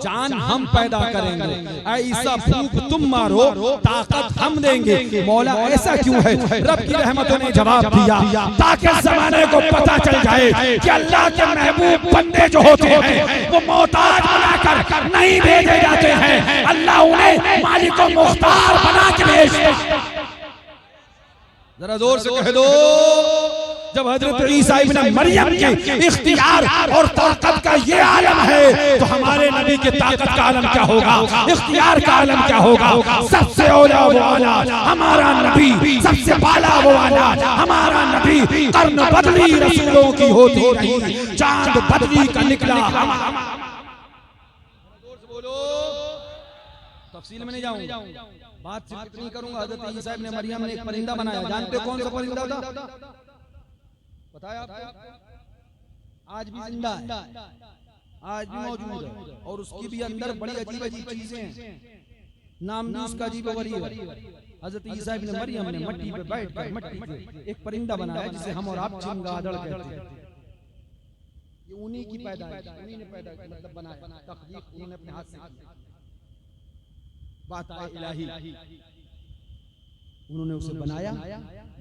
जान हम पैदा करेंगे। ऐसा फूंक तुम मारो, ताकत हम देंगे। मौला ऐसा क्यों है? रब की रहमतों ने जवाब दिया, ताकि ज़माने को पता चल जाए कि अल्लाह के महबूब बंदे जो होते हैं वो मोहताज बनाकर नहीं भेजे जाते हैं, अल्लाह उन्हें मालिक व मुख्तार बना के भेजते हैं। जरा जोर से कह दो, जब हजरत ईसा इब्ने मरियम के इख्तियार और ताकत का ये आलम है, तो हमारे नबी के ताकत का आलम क्या होगा, इख्तियार का आलम क्या होगा? सबसे औला वो आला हमारा नबी, सबसे बाला वो आला हमारा नबी। कर्न बदली रसूलों की होती रही, चांद बदली का निकला। तफसील में नहीं जाऊंगा, बात सिर्फ इतनी करूंगा। हजरत ईसा इब्ने मरियम ने एक परिंदा बनाया। जानते कौन सा परिंदा था? बताया आपको? आज भी जिंदा है, आज भी मौजूद है, और उसकी भी अंदर बड़ी अजीब अजीब चीजें हैं। नाम भी उसका अजीब गरीब है। हजरत ईसा इब्ने मरियम ने मिट्टी पे बैठकर मिट्टी से एक परिंदा बनाया, जिसे हम और आप चमगादड़ कहते हैं। ये उन्हीं की पैदाइश, उन्हीं ने पैदा मतलब बनाया, तख्लीक उन्होंने अपने हाथ से की। बात आए इलाही, उन्होंने उसे बनाया,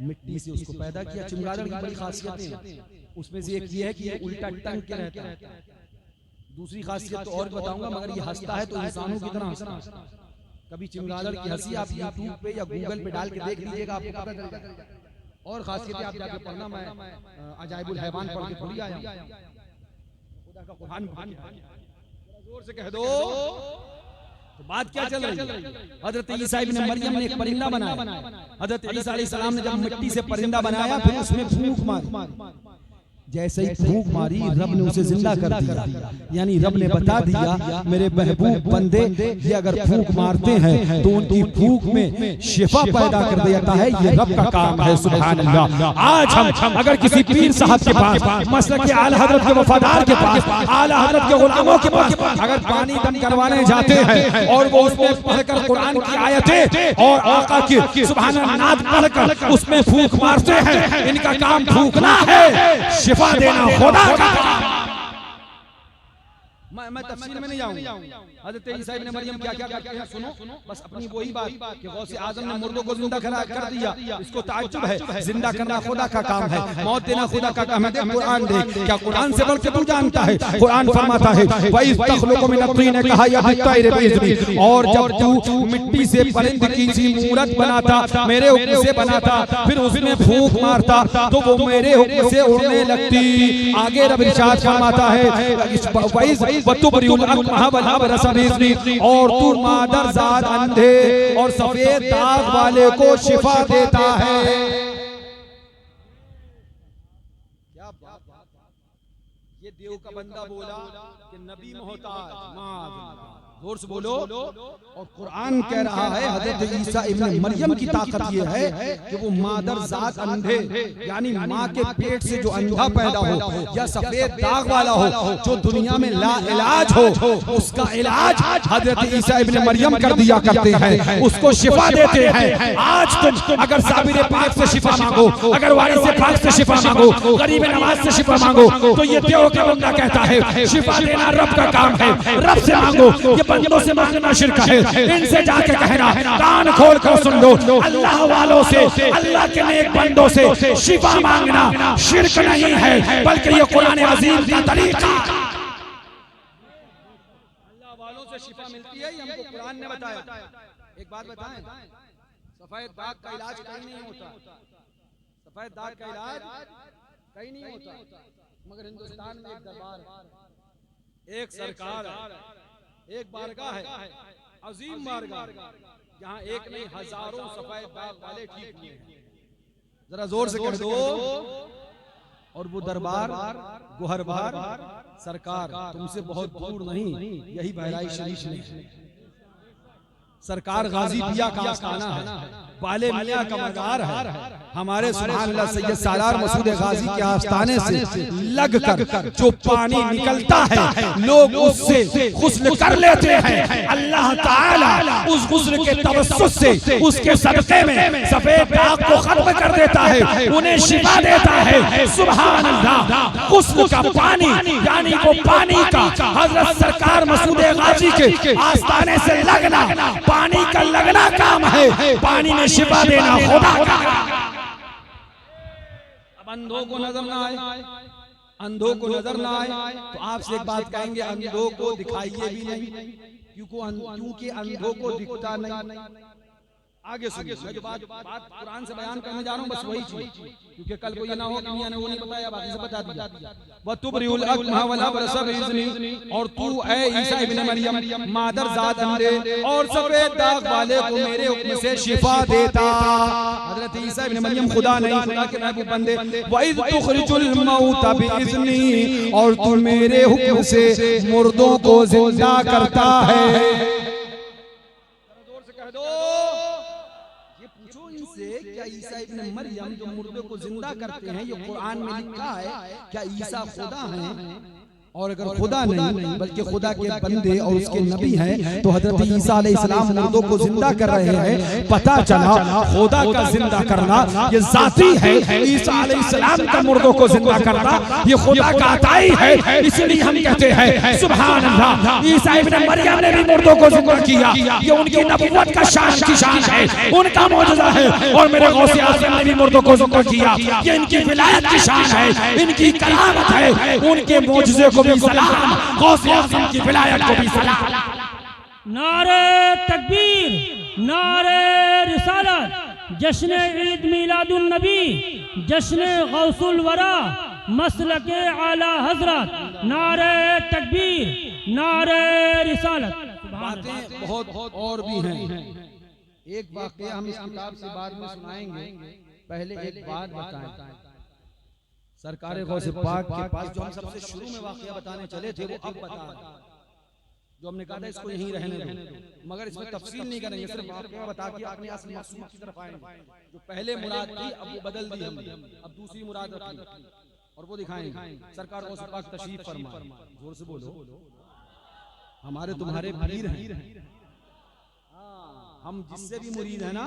मिट्टी से उसको पैदा किया। चमगादड़ की बड़ी खासियतें हैं, उसमें से एक ये है कि ये उल्टा टंग के रहता है। दूसरी खासियत तो और बताऊंगा, मगर ये हंसता है तो इंसानों की तरह हंसता है। कभी चमगादड़ की हंसी आप यूट्यूब पे या गूगल पे डाल के देख लीजिएगा, आपको पता चल जाएगा। और खासियतें आप जाके पढ़ना, मैं अजाइबुल हैवान पढ़ के थोड़ी आया हूं, खुदा का कुरान जोर से कह दो। तो बात क्या चल रही है? हजरत ईसा इब्ने मरियम ने एक परिंदा बनाया। हजरत ईसा अलैहिस्सलाम ने जब मिट्टी से परिंदा बनाया, फिर उसमें फूंक मारी। जैसे ही फूंक मारी, रब ने उसे जिंदा कर दिया। यानी रब ने बता दिया, मेरे महबूब बंदे ये अगर फूंक मारते हैं तो उनकी फूंक में शिफा पैदा कर देता है। ये रब का काम है, सुभान अल्लाह। आज हम अगर किसी पीर साहब के पास, मसलक के आला हजरत के वफादार के पास, आला हजरत के गुलामों के पास अगर पानी दम करवाने जाते हैं और वो उसमें पढ़कर कुरान की आयतें और आका की सुभान अल्लाह नाद पढ़कर उसमें फूंक मारते हैं, इनका काम फूंकना है, शिफा देना खुदा का काम। मैं तफसील में नहीं जाऊंगा। हजरत ईसा इब्ने मरियम क्या क्या करते हैं सुनो, बस अपनी वही बात कि गौसे आजम ने मुर्दों को जिंदा कर दिया। इसको ताज्जुब है, जिंदा करना खुदा का काम है, मौत देना खुदा का काम है। कुरान देख, क्या कुरान से बढ़ के तू जानता है? कुरान फरमाता है, वई तखलुक़ु मिन अत्तीन कहा या तैर बिइज़्नी। और जब तू मिट्टी से परिंदे की सी मूरत बनाता, मेरे हुक्म से बनाता, फिर उसमें फूंक मारता तो वो मेरे हुक्म से उड़ने लगती। आगे रब इरशाद फरमाता है, और तू मादरजाद अंधे और सफेद दाग वाले को शिफा देता है। क्या बात! ये देव का बंदा बोला कि नबी मोहताज, जोर से बोलो। और कुरान कह रहा है हजरत ईसा इब्न मरियम की ताकत ये है कि वो मादर जात अंधे यानी माँ के पेट से जो अंधा पैदा हो या सफेद दाग वाला हो जो दुनिया में ला इलाज हो उसका इलाज हजरत ईसा इब्न मरियम कर दिया करते हैं, उसको शिफा देते हैं। आज तुम अगर साबिर पाक से शिफा मांगो, अगर वारिस पाक से शिफा मांगो, गरीब नवाज से शिफा मांगो, तो ये देव का बंदा कहता है शिफा देना रब का काम है, रब से मांगो। ये बंदों से मांगना शिर्क है, इनसे जाके कहना कान खोल कर सुन लो, अल्लाह वालों से, अल्लाह के नेक बंदों से शिफा मांगना शिर्क नहीं है बल्कि ये कुरान अजीम का तरीका। अल्लाह वालों से शिफा मिलती है, ये हमको कुरान ने बताया। एक बात बताएं, सफेद दाग का इलाज कहीं नहीं होता, सफेद दाग का इलाज कहीं नहीं होता, मगर हिंदुस्तान में एक दरबार, एक सरकार, एक बारगाह है, अजीम बारगाह, जहां एक नहीं हजारों सफेद दाग वाले ठीक हुए हैं। जरा जोर से कह दो। और वो दरबार गोहरबार सरकार तुमसे बहुत दूर नहीं, यही बहराइच शरीफ में सरकार गाजी पिया का आस्थाना है, वाले मियां का मज़ार है। हमारे सुभान अल्लाह सैयद सालार मसूद गाजी के आस्थाने से लगकर जो पानी निकलता है लोग उससे गुस्ल कर लेते हैं। अल्लाह ताला उस गुस्ल के तवस्सुस से उसके सदक़े में सफेद दाग को खत्म कर देता है, उन्हें शिफा देता है। सुभान अल्लाह, गुस्ल का पानी यानी वो पानी का हजरत सरकार मसूद गाजी के आस्थाने से लगना, पानी का लगना काम है, पानी में शिफा देना खुदा का। अब अंधों को नजर ना आए, अंधों को नजर ना आए तो आपसे एक बात कहेंगे, अंधों को दिखाइए भी नहीं, क्योंकि अंधों को दिखता नहीं। आगे सुनिए, मैं जो बात कुरान से बयान करने जा रहा हूँ बस वही चीज, क्योंकि कल को ये ना हो कि मियां ने वो नहीं बताया, बाकी से बता दिया। वतुबरिउल अकमह वल अबरस बिइज़नी, और तू ऐ ईसा इब्न मरियम मादर जात अंधे और सफेद दाग वाले को मेरे हुक्म से शिफा देता। हजरत ईसा इब्न मरियम खुदा नहीं, खुदा के महबूब बंदे। व इज़ तुखरिजुल मौता बिइज़नी, और तू मेरे हुक्म से मुर्दों को जिंदा करता है। जोर से कह दो। क्या ईसा इब्न मरियम जो मुर्दे को जिंदा करते हैं, ये कुरान में लिखा है, क्या ईसा खुदा हैं? और अगर खुदा नहीं बल्कि खुदा के बंदे और उसके नबी हैं तो हजरत ईसा अलैहिस्सलाम मुर्दों को जिंदा कर रहे हैं। पता चला खुदा का जिंदा करना ये जाती है, ईसा अलैहिस्सलाम का मुर्दों को जिंदा करना ये खुदा का अताई है। इसलिए हम कहते हैं सुभान अल्लाह, ईसा इब्न मरियम ने भी मुर्दों को जिंदा किया, ये उनकी नबुव्वत का शान की शान है, उनका मौजज़ा है। और मेरे गौसे आज़म ने भी मुर्दों को जिंदा किया, ये इनकी विलायत की शान है, इनकी करामत है, उनके मौजज़े को भी सलाम, गौसे आज़म की विलायत को भी सलाम। नारे तकबीर, नारे रिसालत, जश्न ईद मिलादुन नबी, जश्न गौसुल वरा, मसलके आला हजरत। नारे तकबीर, नारे रिसालत। बातें बहुत और भी हैं। एक वाक़या हम इस किताब से बाद में सुनाएंगे, पहले एक बात बताएं। सरकार गौसे पाक के पास जो हम सबसे शुरू में वाक़या बताने चले थे वो अब बता, जो हमने कहा था इसको यहीं रहने दो, मगर इसमें तफसील नहीं करेंगे, सिर्फ वाक़या बता के अपने असली मकसूद की तरफ आएंगे। जो पहले मुराद थी अब वो बदल दी हमने, अब दूसरी मुराद रखी और वो दिखाएंगे। सरकार गौसे पाक तशरीफ फरमा, जोर से बोलो, हमारे तुम्हारे पीर हैं, हम जिससे भी मुरीद है ना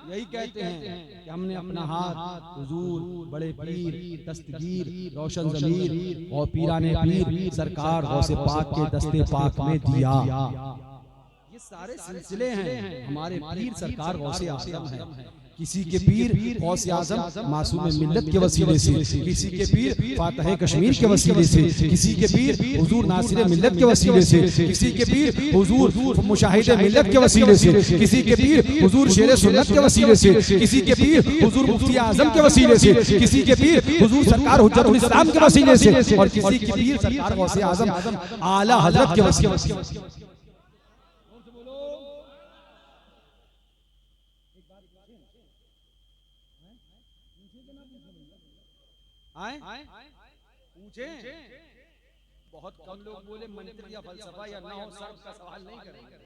यही कहते हैं कि हमने अपना हाथ हुजूर बड़े पीर दस्तगीर रोशन ज़मीर और पीराने पीर सरकार गौसे पाक के दस्ते पाक में दिया। ये सारे सिलसिले हैं हमारे पीर सरकार गौसे आज़म हैं। किसी के पीर गौसे आज़म मासूम मिल्लत के वसीले से, किसी के पीर फातह कश्मीर के वसीले से, किसी के पीर हुजूर नासिर मिल्लत के वसीले से, किसी के पीर हुजूर मुशाहिद मिल्लत के वसीले से, किसी के पीर हुजूर शेर सुन्नत के वसीले से, किसी के पीर हुजूर मुफ्ती आज़म के वसीले से, किसी के पीर हुजूर सरकार हुज्जतुल इस्लाम के वसीले से, और किसी के पीर सरकार गौसे आज़म आला हजरत के वसीले से। पूछे बहुत कम लोग बोले मंत्र या फलसफा या ना हो सर्फ का सवाल नहीं करेंगे।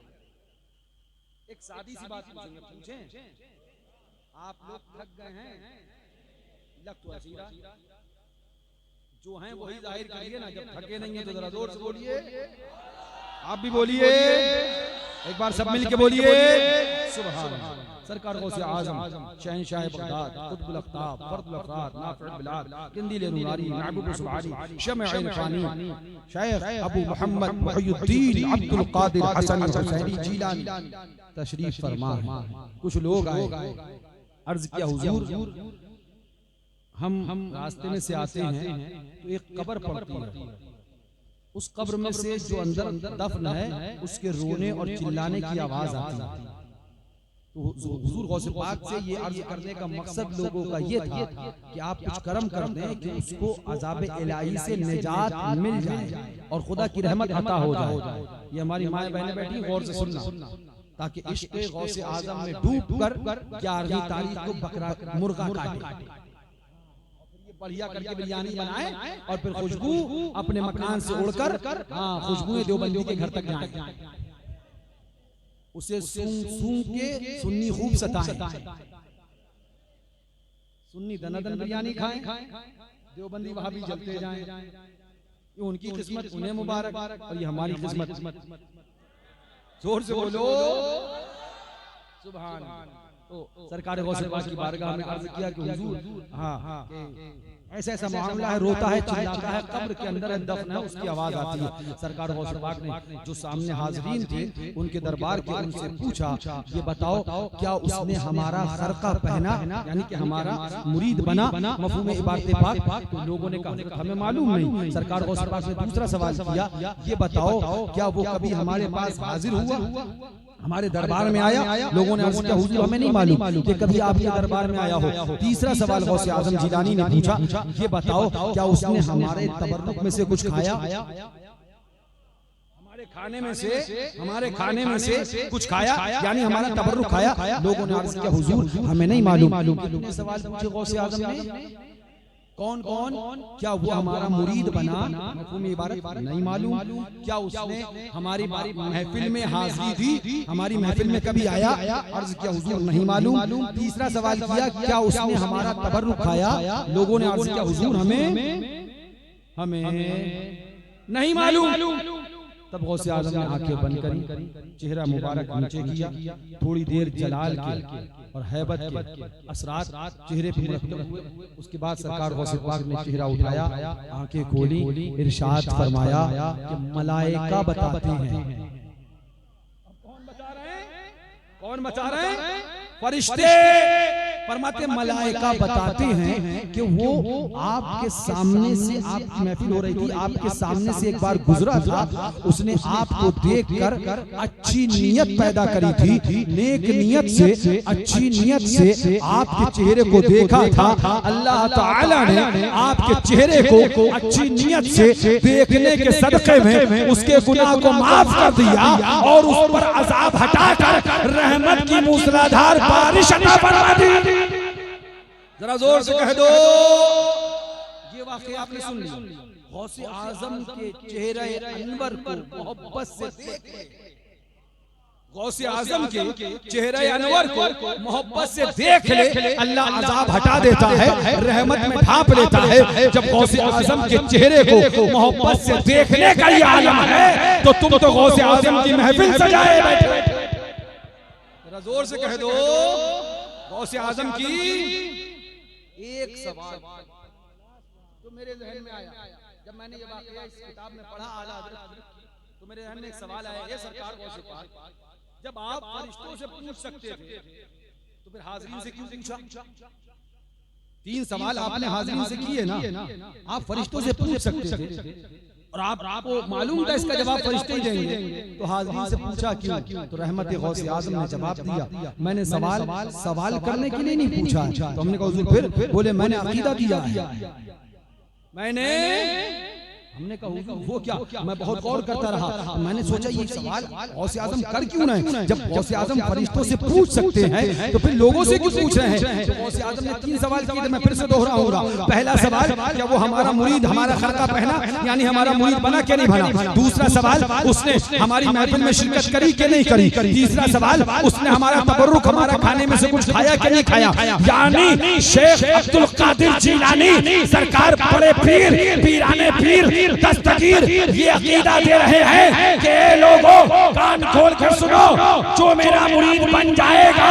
एक सादी सी बात पूछेंगे, पूछें आप लोग थक गए हैं, लग तो ऐसी रहा, जो हैं वही जाहिर करिए ना, जब थके नहीं है तो जरा जोर से बोलिए, आप भी बोलिए, एक बार सब मिल के बोलिए सुभान अल्लाह। सरकार गौसे आजम शहंशाह बगदाद कुतुबुल अफ्ताब फर्दुल अफराद नाफिउल बिलाद किंदील नूरानी महबूब सुभानी शमअ इरफानी शेख अबू मोहम्मद मुहियुद्दीन अब्दुल कादिर हसन हुसैनी जीलानी तशरीफ फरमा है। कुछ लोग आए, अर्ज किया हुजूर हम रास्ते में से आते हैं तो एक कब्र पड़ती है, उस कब्र में से जो अंदर दफन है उसके रोने और चिल्लाने की आवाज आती है। तो हुजूर गौसे पाक से ये अर्ज करने का मकसद लोगों का ये था कि आप कुछ कर्म कर दें कि उसको अजाब इलाही से निजात मिल जाए और खुदा की रहमत अता हो जाए। ये हमारी माएं बहनें बैठी गौर से सुनना, ताकि इश्क़ गौसे आज़म में डूब कर 11वीं तारीख को बकरा मुर्गा काटे, बढ़िया करके बिरयानी बनाए और फिर खुशबू अपने मकान से उड़कर खुशबुएं देवबंदी के घर तक जाए, उसे सूंघ के सुन्नी खूब सताएं, सुन्नी दनादन बिरयानी खाएं, देवबंदी वहां भी जलते जाएं। ये उनकी किस्मत, उन्हें मुबारक, और ये हमारी किस्मत। जोर से बोलो सुभान। तो सरकार गौसे पाक की बारगाह में अर्ज किया कि हुजूर ऐसा ऐसा मामला है, रोता है चिल्लाता है, कब्र के अंदर दफन है, उसकी आवाज आती है। सरकार गौसे पाक ने जो सामने हाजरीन थे उनके दरबार के उनसे पूछा, ये बताओ क्या उसने हमारा खरका पहना, यानी कि हमारा मुरीद बना, मफहूम इबारत पाक? तो लोगों ने कहा हमें मालूम नहीं। सरकार गौसे पाक ने दूसरा सवाल किया, ये बताओ क्या वो कभी हमारे पास हाजिर हुआ, हमारे दरबार में आया? लोगों ने अर्ज किया हुजूर हमें नहीं मालूम कि कभी आपके दरबार में आया हो। तीसरा सवाल गौसे आजम जिलानी ने पूछा, ये बताओ क्या उसने हमारे तबर्रुक में से कुछ खाया, हमारे खाने में से कुछ खाया, यानी हमारा तबर्रुक खाया? लोगों ने अर्ज किया हुजूर हमें नहीं मालूम। कितने सवाल पूछे गौसे आजम ने, कौन कौन, क्या वो हमारा मुरीद बना, मफहूम इबारत नहीं मालूम। क्या उसने हमारी महफिल में हाजिरी दी, हमारी महफिल में कभी आया? अर्ज किया हुजूर नहीं मालूम। तीसरा सवाल किया, क्या उसने हमारा तबर्रुक खाया? लोगों ने अर्ज किया हुजूर हमें नहीं मालूम। तब गौसे आज़म ने आंखें बंद करी, चेहरा मुबारक नीचे किया, थोड़ी देर जलाल के और हैबत के असरात चेहरे पर मुरतब हुए। उसके बाद सरकार गौसे पाक ने चेहरा उठाया, आंखें खोली, इरशाद फरमाया कि मलाइका बताते हैं। कौन बता रहे हैं? फरिश्ते फरमाते मलाइका बताते हैं कि वो आपके सामने से, आपकी महफिल हो रही थी, आपके सामने से एक बार गुजरा था, उसने आपको देखकर अच्छी नीयत पैदा करी थी, नेक नीयत से, अच्छी नीयत से आपके चेहरे को देखा था। अल्लाह ताला ने आपके चेहरे को अच्छी नीयत से देखने के सदक़े में उसके गुनाह को माफ कर दिया और उस पर अज़ाब हटाकर रहमत की मूसलाधार बारिश अता फरमा दी। जरा जोर से कह दो, ये वाक़या आपने सुन लिया। गौसे आज़म के चेहरे अनवर को मोहब्बत से देख ले, गौसे आज़म के चेहरे अनवर को मोहब्बत से देख ले, अल्लाह अज़ाब हटा देता है, रहमत में ढांप लेता है। जब गौसे आज़म के चेहरे को मोहब्बत से देखने का ये आलम है, तो तुम तो गौसे आज़म की महफिल सजाए बैठे। जरा जोर से कह दो, गौसे आज़म की एक सवाल जो मेरे ज़हन में आया जब मैंने ये वाक़या इस किताब में पढ़ा आला हज़रत, तो मेरे ज़हन में एक सवाल आया, ये सरकार गौसे पाक जब आप फरिश्तों से पूछ सकते थे तो फिर हाज़रीन से क्यों पूछा? 3 सवाल आपने हाज़रीन से किए ना, आप फरिश्तों से पूछ सकते थे और आपको मालूम था इसका जवाब फरिश्ते ही देंगे, तो हाज़रीन से पूछा क्यों? तो रहमत गौसे आज़म ने जवाब दिया, मैंने सवाल करने के लिए नहीं पूछा। तो हमने कहा हुज़ूर फिर? बोले मैंने अकीदा दिया है, मैंने हमने कहा वो क्या? मैं बहुत गौर करता रहा, मैंने सोचा ये सवाल गौसे आजम कर क्यों ना है? जब गौसे आजम फरिश्तों से पूछ सकते हैं तो फिर लोगों से क्यों पूछ रहे हैं? तो गौसे आजम ने 3 सवाल किए थे, मैं फिर से दोहराऊंगा। पहला सवाल, क्या वो हमारा मुरीद हमारा खरका पहना, यानी हमारा मुरीद बना के नहीं बना? दूसरा सवाल, उसने हमारी महफिल में शिरकत करी के नहीं करी? तीसरा सवाल, उसने हमारा तबर्रुक हमारा खाने में से कुछ खाया के नहीं खाया? यानी शेख अब्दुल कादिर जिलानी सरकार बड़े पीर पीराने पीर दस्तगीर ये अकीदा दे रहे हैं कि लोगों कान खोल कर सुनो, जो मेरा मुरीद बन जाएगा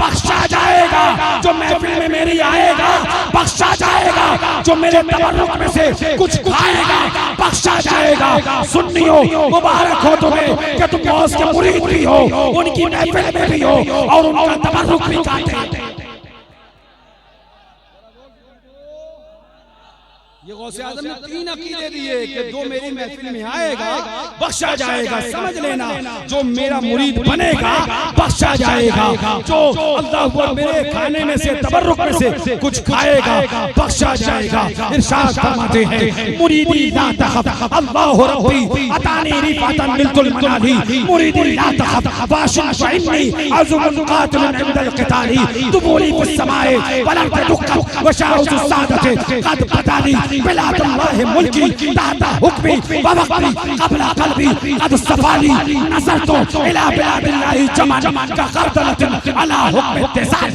बख्शा जाएगा, जो महफिल में मेरी आएगा बख्शा जाएगा, जो मेरे तबर्रुक में से कुछ खाएगा बख्शा जाएगा। सुन्नियों मुबारक हो तुम्हें कि तुम गौस के मुरीद भी हो, उनकी महफिल में भी हो और उनका तबर्रुक भी खाते। ये गौसे आजम ने 3 अकीदे दिए कि जो मेरी महफिल में आएगा बख्शा जाएगा। समझ लेना, जो मेरा मुरीद बनेगा बख्शा जाएगा, जो अल्लाह अकबर मेरे खाने में से तबर्रुक में से कुछ खाएगा बख्शा जाएगा। इरशाद फरमाते हैं, मुरीदी ला तखफ अल्लाहु रब्बी अतानी रिफातन बिल मनाली, मुरीदी ला तखफ वाशिन फइन्नी अज़ुमुन कातिलन इंदल क़िताली, तुबूली फिस समाए वला तदुक्क वशाउस सादते कद पताली बिलादुल्लाह मुल्की ताता हुक्मी व वक्ती क़ब्ला क़ल्बी क़द सफ़ाली नज़रतु इला बिलादिल्लाहि जमान का क़र्दलतिन अला हुक्म इत्तिसाल।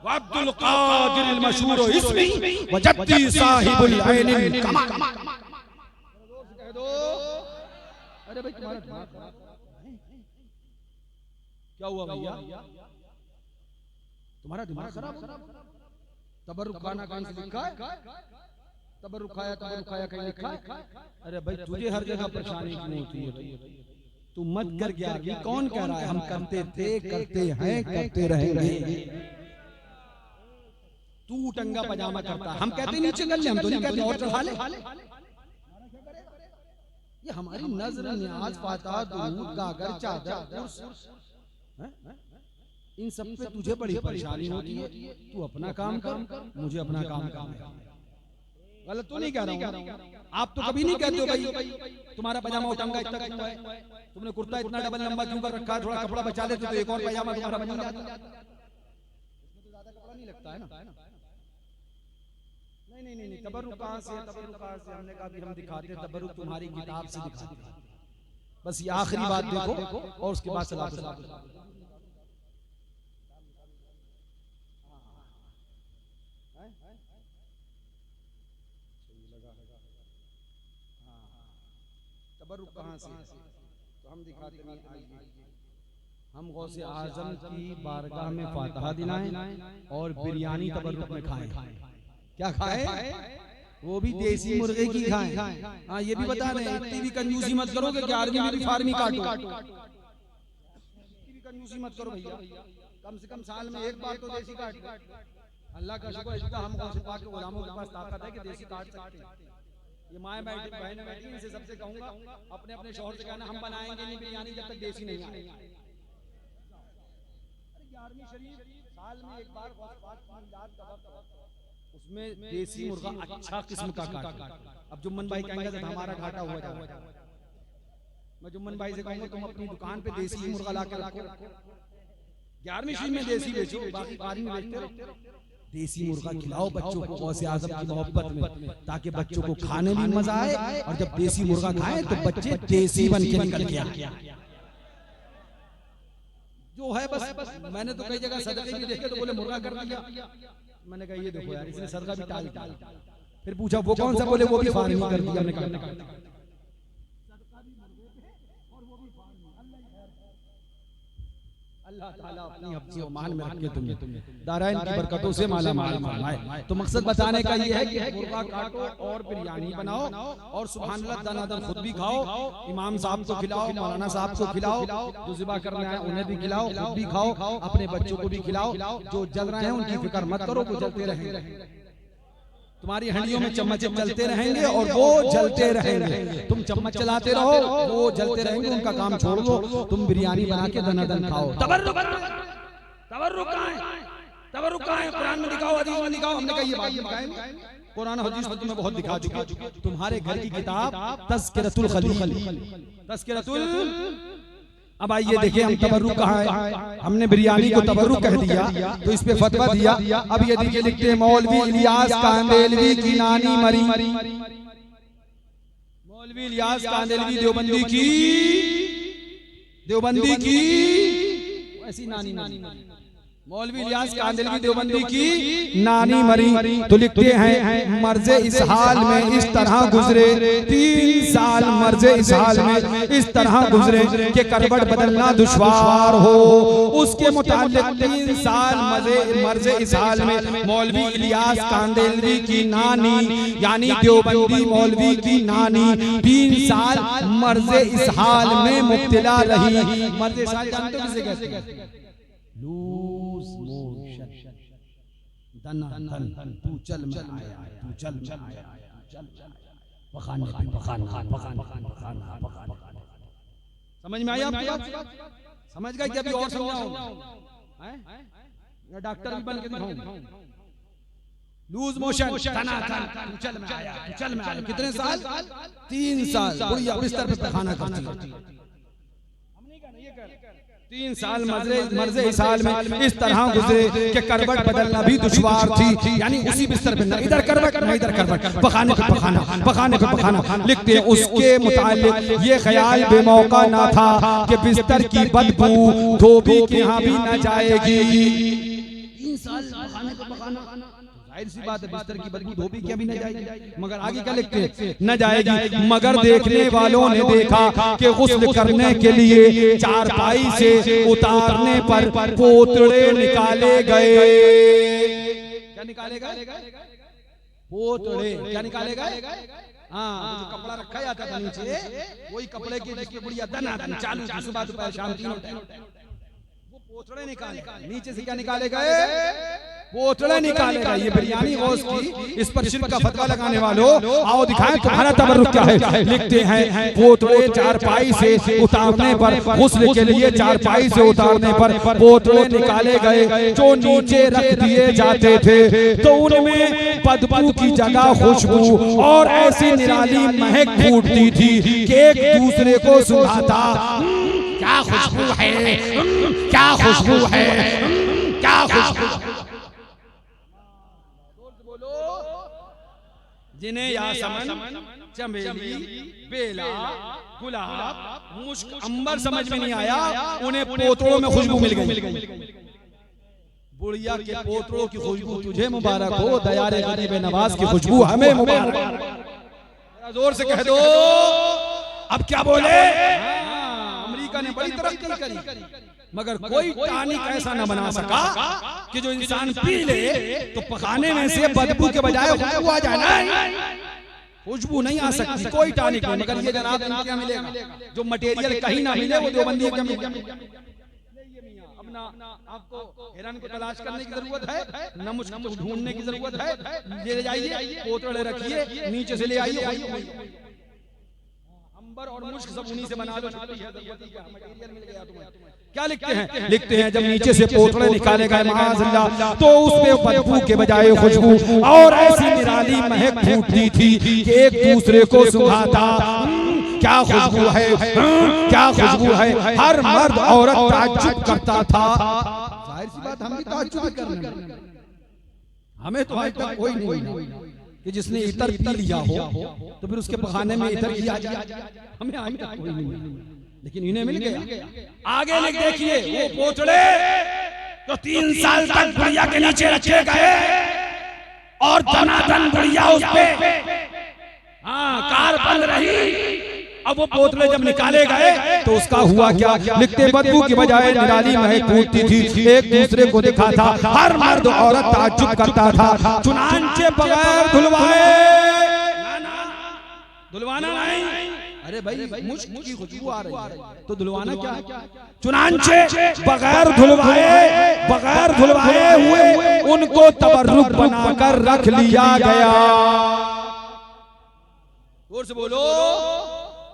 अब्दुल कादिर अल मशहूर इस्मी व जद्दी साहिबुल ऐन कमा। अरे भाई तुम्हारा दिमाग खराब है क्या हुआ भैया? तुम्हारा दिमाग खराब? तबर्रुक खाना कौन से लिखा है? तबर्रुक खाया कहीं लिखा है? अरे भाई तुझे हर जगह परेशानी क्यों होती है? तू मत कर गया, कौन कह रहा है? हम करते थे, करते हैं, करते रहेंगे। तू टंगा पजामा करता, हम कहते नीचे कर ले, हम तो नहीं कहते और चढ़ा ले। ये हमारी नजर न्याज फाता दूध गागर चादर इन सब पे तुझे बड़ी परेशानी होती है। तू अपना काम कर, मुझे अपना काम करना है। गलत तो नहीं कह रहा हूँ। आप तो कभी नहीं कहते हो भाई तुम्हारा पजामा उठंगा इतना क्यों है, तुमने कुर्ता इतना डबल लंबा क्यों कर रखा है, थोड़ा कपड़ा बचा लेते तो एक और पजामा तुम्हारा बन जाता। ज्यादा कपड़ा नहीं लगता है ना? नहीं, तबर्रुक कहाँ से? तबर्रुक कहाँ से? हमने कहा भी हम दिखाते, तबर्रुक तुम्हारी किताब से दिखाते। बस ये आखिरी बात देखो और उसके बाद सलात। तबर्रुक कहाँ से? तो हम दिखाते हैं, हम गौसे आजम की बारगाह में फातिहा दिलाएं और बिरयानी तबर्रुक में खाएं। क्या खाएं? वो भी देसी मुर्गे की खाएं। हाँ ये भी बता दें, इतनी भी कंजूसी मत करो कि 11वीं में भी फार्मी काटो। इतनी भी कंजूसी मत करो भैया, कम से कम साल में एक बार तो देसी काटो। अल्लाह का शुक्र है हम गौसे पाक के गुलामों के पास ताकत है कि देसी काट सकते हैं। ये माएँ बैठी बहनें बैठी, इनसे सबसे कहूंगा अपने अपने शौहर से कहना हम बनाएंगे नहीं बिरयानी जब तक देसी नहीं आए। 11वीं शरीफ साल में एक बार उसमें देसी मुर्गा अच्छा किस्म का काट। अब जुम्मन भाई कहेंगे तो हमारा घाटा हुआ जाएगा। मैं जुम्मन भाई से कहूंगा तुम अपनी दुकान पे देसी मुर्गा ला के रखो, 11वीं शरीफ में देसी बेचो, बाकी पारी में बेचते रहो। देसी मुर्गा खिलाओ बच्चों को गौसे आजम की मोहब्बत में, ताकि बच्चों को खाने में मजा आए और जब देसी मुर्गा खाएं तो बच्चे देसी बन के निकल के आए। जो है बस मैंने तो कई जगह सदके भी देखे तो बोले मुर्गा कर दिया। मैंने कहा ये देखो यार, इसने सदका भी टाल दिया। फिर पूछा वो कौन सा, बोले वो भी फार्मी कर दिया। मैंने कहा अल्लाह ताला अपनी हफ्ज़ मान में रखे तुम्हें दाराइन की बरकतों से माला माल फरमाए। तो मकसद बताने का ये है कि मुर्गा काटो और बिरयानी बनाओ और सुभान अल्लाह दनादन खुद भी खाओ, इमाम साहब को खिलाओ, मौलाना साहब को खिलाओ, जो ज़िबा करने आए उन्हें भी खिलाओ, खुद भी खाओ, अपने बच्चों को भी खिलाओ। जो जल रहे हैं उनकी फिक्र मत करो, वो जलते रहेंगे। तुम्हारी हंडियों में चम्मच चलते रहेंगे और वो जलते रहेंगे। तुम चम्मच चलाते रहो, वो जलते रहेंगे, उनका काम छोड़ दो, तुम बिरयानी बना के दनादन खाओ। तबर्रुक कहाँ है? कुरान में दिखाओ, हदीस में दिखाओ। हमने कहा ये बात दिखाएंगे। कुरान हदीस तो तुम्हें बहुत दिखा चुका, तुम्हारे घर की किताब तज़किरतुल खलील, तज़किरतुल। अब आइए देखिए हम तबर्रुक कहाँ है, हमने बिरयानी को तबर्रुक कह दिया तो इस पे फतवा दिया। अब ये देखिए लिखते हैं मौलवी इलियास कांदेलवी की नानी मरी, मौलवी इलियास कांदेलवी देवबंदी की ऐसी नानी मरी, मौलवी इलियास कांदेलवी देवबंदी की नानी मरी। तो लिखते हैं मर्ज़े इस हाल में इस तरह गुजरे, 3 साल मर्ज़े इस हाल में इस तरह गुजरे कि करवट बदलना दुश्वार हो। उसके मुतालिक 3 साल मर्ज़े इस हाल में मौलवी इलियास कांदेलवी की नानी यानी देवबंदी मौलवी की नानी 3 साल मर्ज़े इस हाल में मुब्तला रही। मर्ज़े इस हाल जानते हो किसे कहते हैं? लूज मोशन, दना दन, तू चल मैं आया, तू चल मैं आया, चल पखाना। समझ में आया आपकी बात? समझ गए कि अभी और समझाऊं? या डॉक्टर भी बन के दिखाऊं? लूज मोशन, दना दन, तू चल मैं आया, तू चल मैं आया। कितने साल? 3 साल। बुढ़िया बिस्तर पे पखाना करती है। 3 साल मर्ज़े इस हाल में इस तरह गुजरे कि करवट बदलना भी दुश्वार थी, यानी उसी बिस्तर पे न इधर करवट न इधर करवट, पखाने पे पखाना, पखाने पे पखाना। लिखते हैं उसके मुतालिक ये ख्याल बेमौका ना था कि बिस्तर की बदबू धोबी के यहाँ भी न जाएगी। 3 साल पखाने पे पखाना, जाहिर सी बात है बिस्तर की बदबू धोबी क्या भी न जाएगी। मगर आगे क्या लिखते हैं? न जाएगी मगर देखने वालों ने देखा कि गुस्ल करने के लिए चारपाई से उतारने पर पोतड़े निकाले गए। क्या निकाले गए? पोतड़े। क्या निकाले गए? हाँ, जो कपड़ा रखा जाता था नीचे वही कपड़े की जिसकी बुढ़िया दना दन चालू थी सुबह दोपहर शाम तीनों टाइम, वो पोतड़े निकाले। नीचे से क्या निकाले गए? पोतड़े निकाले गए। ये बिरयानी गौस की इस पर शिर्क का फतवा लगाने वालों आओ दिखाएं तुम्हारा तबर्रुक क्या है। लिखते हैं पोतड़े चारपाई से उतारने पर गुस्ल के लिए चारपाई से उतारने पर पोतड़े निकाले गए जो नीचे रख दिए जाते थे, तो उनमें बदबू की जगह खुशबू और ऐसी निराली महक फूटती थी कि एक दूसरे को सुनाता क्या खुशबू है, क्या खुशबू है, क्या खुशबू। जिन्हें यासमन, चमेली, बेला, गुलाब, मुश्क, अंबर समझ में नहीं आया, उन्हें पोतड़ों में खुशबू मिल गई। बुढ़िया के पोतड़ों की खुशबू तुझे मुबारक हो, दयारे गरीब नवाज की खुशबू हमें मुबारक। जोर से कह दो। अब क्या बोले? अमेरिका ने बड़ी तरक्की करी मगर कोई टॉनिक ऐसा न बना सका कि जो इंसान पी ले तो पखाने में से बदबू के बजाय खुशबू आ जाए। खुशबू नहीं आ सकती कोई टॉनिक नहीं। मगर ये जनाब क्या मिलेगा? जो मटेरियल कहीं ना मिले वो देवबंदी क्या मिलेगा? अब ना आपको हिरन को तलाश करने की जरूरत है, न मुझको ढूंढने की जरूरत है। ले जाइए, पोतड़े रखिए, नीचे से ले आइए, और मुश्क सब उन्हीं से बना लो। क्या लिखते हैं? लिखते हैं जब नीचे से पोतड़े निकाले गए माज़अल्लाह तो उसमें बदबू के बजाय खुशबू और ऐसी निराली महक फूटती थी कि एक दूसरे को सुंघाता क्या खुशबू है, क्या खुशबू है। हर मर्द औरत ताज्जुब करता था। जाहिर सी बात हम भी ताज्जुब करने, हमें तो आज तक कोई नहीं कि जिसने इतर पी लिया हो तो फिर उसके पखाने में इतर किया जाए। हमें आज तक कोई नहीं, लेकिन इन्हें मिल गया। आगे लिख देखिए वो पोतड़े तो 3 साल तक बुढ़िया के नीचे रखे गए और दनादन बुढ़िया उस पे कार बंद रही। अब वो पोतले जब निकाले गए तो उसका हुआ क्या? लिखते बदबू की बजाय निराली महक फूटती थी, एक दूसरे को दिखा था। हर मर्द औरत ताज्जुब करता था। चुनांचे बगैर धुलवाए, धुलवाना नहीं। अरे भाई मुश्क की खुशबू आ रही है तो धुलवाना क्या है? चुनांचे बगैर धुलवाए हुए उनको तबर्रुक बनाकर रख लिया गया। जोर से बोलो